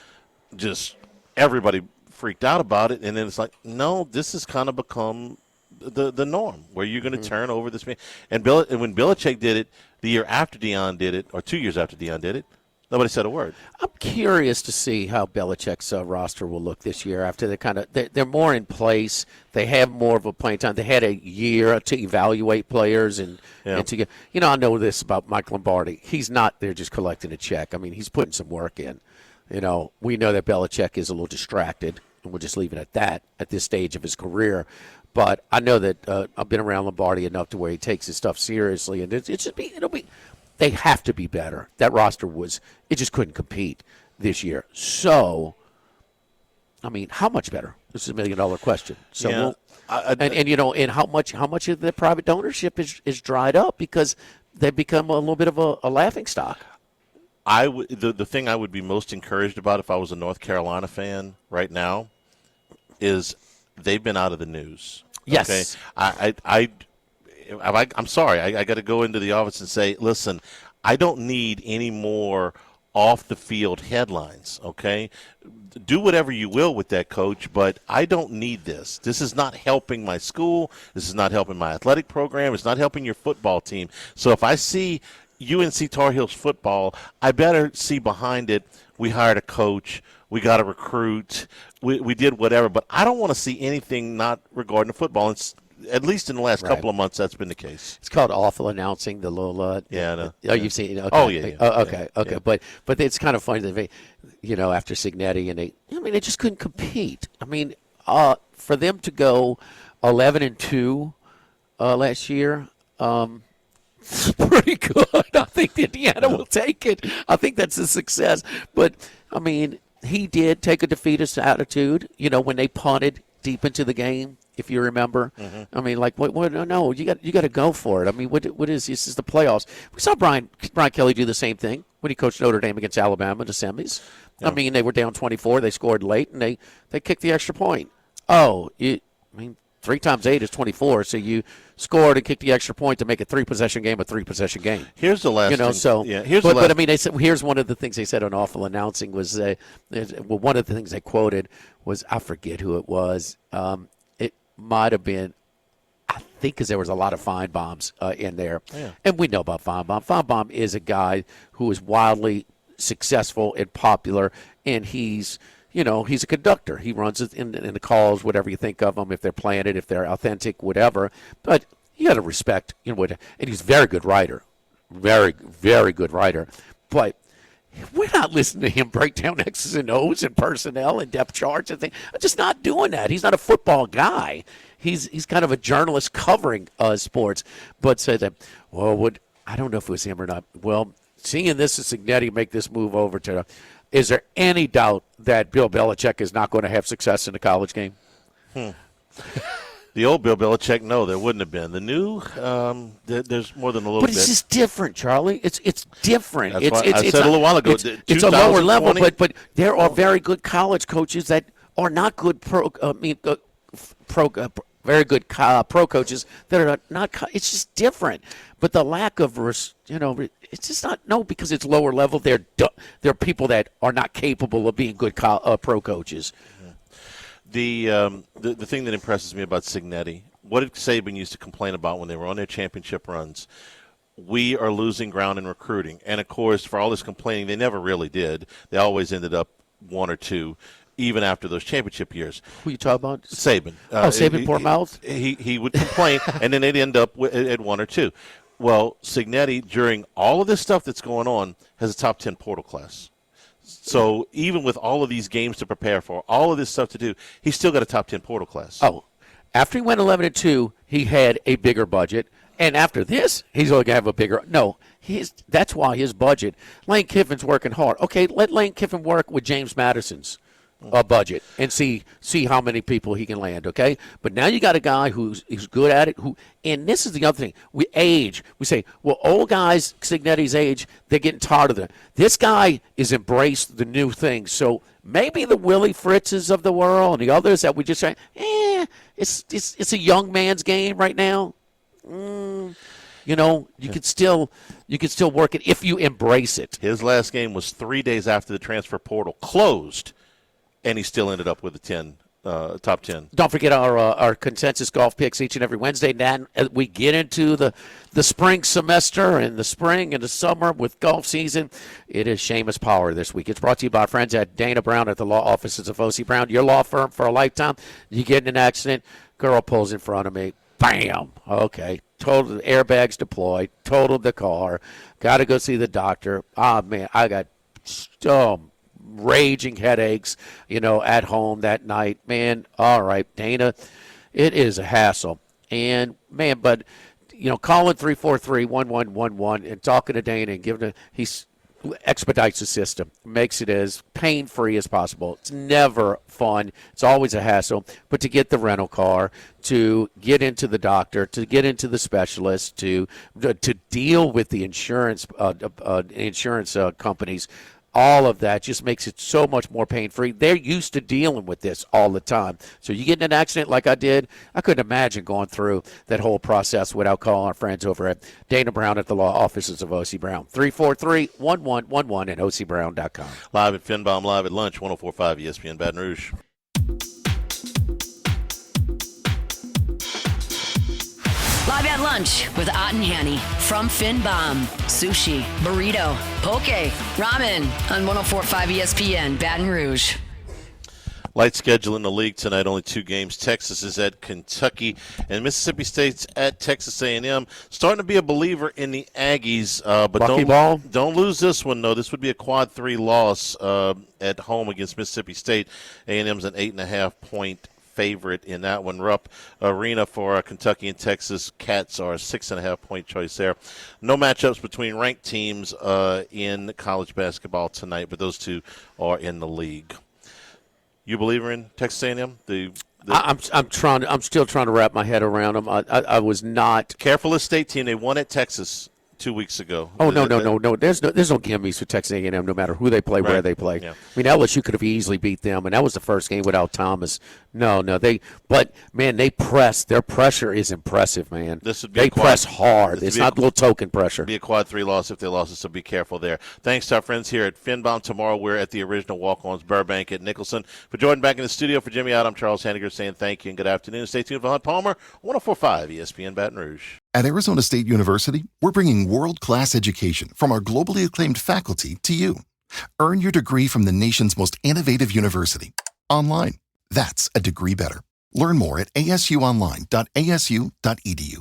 just everybody freaked out about it. And then it's like, no, this has kind of become the norm where you're going to turn over this. And when Belichick did it the year after Dion did it, or 2 years after Dion did it, nobody said a word. I'm curious to see how Belichick's roster will look this year after they're more in place. They have more of a playing time. They had a year to evaluate players and to get. I know this about Mike Lombardi. He's not there just collecting a check. I mean, he's putting some work in. We know that Belichick is a little distracted, and we'll just leave it at that at this stage of his career. But I know that I've been around Lombardi enough to where he takes his stuff seriously, and it'll be. They have to be better. That roster it just couldn't compete this year. So, I mean, how much better? This is $1 million question. So, and how much of the private ownership is dried up because they've become a little bit of a laughing stock. The thing I would be most encouraged about if I was a North Carolina fan right now is they've been out of the news. Yes. Okay? I'm sorry. I got to go into the office and say, listen, I don't need any more off-the-field headlines, okay? Do whatever you will with that, coach, but I don't need this. This is not helping my school. This is not helping my athletic program. It's not helping your football team. So if I see UNC Tar Heels football, I better see behind it we hired a coach, we got a recruit, we did whatever. But I don't want to see anything not regarding football. At least in the last couple of months, that's been the case. It's called awful announcing, the little. Yeah, I know. Oh, you've seen it? Okay. Oh, yeah. Okay. Yeah. But it's kind of funny that they, after Signetti and they just couldn't compete. I mean, for them to go 11-2 last year, it's pretty good. I think Indiana will take it. I think that's a success. But I mean, he did take a defeatist attitude. When they punted deep into the game. If you remember, I mean, like, what? No, you got to go for it. I mean, what is this? Is the playoffs? We saw Brian Kelly do the same thing when he coached Notre Dame against Alabama in the semis. Yeah. I mean, they were down 24, they scored late, and they kicked the extra point. 3 times 8 is 24, so you scored and kicked the extra point to make a 3-possession game a 3-possession game. Here's the last thing. But I mean, they said, here's one of the things they said on awful announcing was one of the things they quoted was, I forget who it was. It might have been, I think, because there was a lot of Feinbaums in there. Yeah. And we know about Feinbaum. Feinbaum is a guy who is wildly successful and popular, and he's a conductor. He runs it in the calls, whatever you think of them, if they're playing it, if they're authentic, whatever. But you got to respect, and he's a very good writer. Very, very good writer. But we're not listening to him break down X's and O's and personnel and depth charts and things. I'm just not doing that. He's not a football guy. He's kind of a journalist covering sports. But said that, I don't know if it was him or not. Well, seeing this as Signetti make this move over to, is there any doubt that Bill Belichick is not going to have success in the college game? The old Bill Belichick, no, there wouldn't have been. The new, there's more than a little bit. But it's just different, Charlie. It's different. That's why I said a little while ago. It's a lower level, but there are very good college coaches that are not good very good pro coaches that are not. It's just different. But the lack of, it's just not because it's lower level. They're people that are not capable of being good pro coaches. The thing that impresses me about Signetti, what did Saban used to complain about when they were on their championship runs? We are losing ground in recruiting. And, of course, for all this complaining, they never really did. They always ended up 1 or 2, even after those championship years. Who you talking about? Saban. Saban Portmouth? He would complain, and then they'd end up at 1 or 2. Well, Signetti, during all of this stuff that's going on, has a top 10 portal class. So even with all of these games to prepare for, all of this stuff to do, he's still got a top 10 portal class. Oh, after he went 11-2, he had a bigger budget. And after this, he's going to have a bigger. No, that's why his budget. Lane Kiffin's working hard. Okay, let Lane Kiffin work with James Madison's budget and see how many people he can land. Okay, but now you got a guy who's good at it. And this is the other thing. We age. We say, well, old guys, Cignetti's age, they're getting tired of it. This guy has embraced the new things. So maybe the Willie Fritzes of the world and the others that we just say, it's a young man's game right now. You could still work it if you embrace it. His last game was 3 days after the transfer portal closed, and he still ended up with a top 10. Don't forget our consensus golf picks each and every Wednesday. Then we get into the spring semester and the spring and the summer with golf season. It is Seamus Power this week. It's brought to you by our friends at Dana Brown at the law offices of O.C. Brown, your law firm for a lifetime. You get in an accident, girl pulls in front of me. Bam. Okay. Total airbags deployed. Totaled the car. Got to go see the doctor. Ah, man, I got raging headaches, at home that night. Man, all right, Dana, it is a hassle. And, man, but, calling 343-1111 and talking to Dana and giving he's expedites the system, makes it as pain-free as possible. It's never fun. It's always a hassle. But to get the rental car, to get into the doctor, to get into the specialist, to deal with the insurance companies, all of that just makes it so much more pain-free. They're used to dealing with this all the time. So you get in an accident like I did, I couldn't imagine going through that whole process without calling our friends over at Dana Brown at the law offices of O.C. Brown. 343-1111 at ocbrown.com. Live at Finbaum, live at lunch, 104.5 ESPN Baton Rouge. Live at lunch with Ott and Hanny from Finbaum. Sushi, burrito, poke, ramen on 104.5 ESPN Baton Rouge. Light schedule in the league tonight, only 2 games. Texas is at Kentucky, and Mississippi State's at Texas A&M. Starting to be a believer in the Aggies, but don't lose this one, though. This would be a quad 3 loss at home against Mississippi State. A&M's an 8.5-point favorite in that one. Rupp Arena for Kentucky and Texas. Cats are a 6.5-point choice there. No matchups between ranked teams in college basketball tonight, but those two are in the league. You believer in Texas A&M? I'm still trying to wrap my head around them. I was not careful. The state team, they won at Texas 2 weeks ago. Oh, no. There's no gimmies for Texas A&M, no matter who they play, where they play. Yeah. I mean, LSU could have easily beat them, and that was the first game without Thomas. But they press. Their pressure is impressive, man. They press hard. It's not little token pressure. Be a quad 3 loss if they lost it, so be careful there. Thanks to our friends here at Finbaum. Tomorrow we're at the original Walk-Ons Burbank at Nicholson. For Jordan back in the studio, for Jimmy out, I'm Charles Hanniger saying thank you and good afternoon. Stay tuned for Hunt Palmer, 104.5 ESPN Baton Rouge. At Arizona State University, we're bringing world-class education from our globally acclaimed faculty to you. Earn your degree from the nation's most innovative university. Online. That's a degree better. Learn more at asuonline.asu.edu.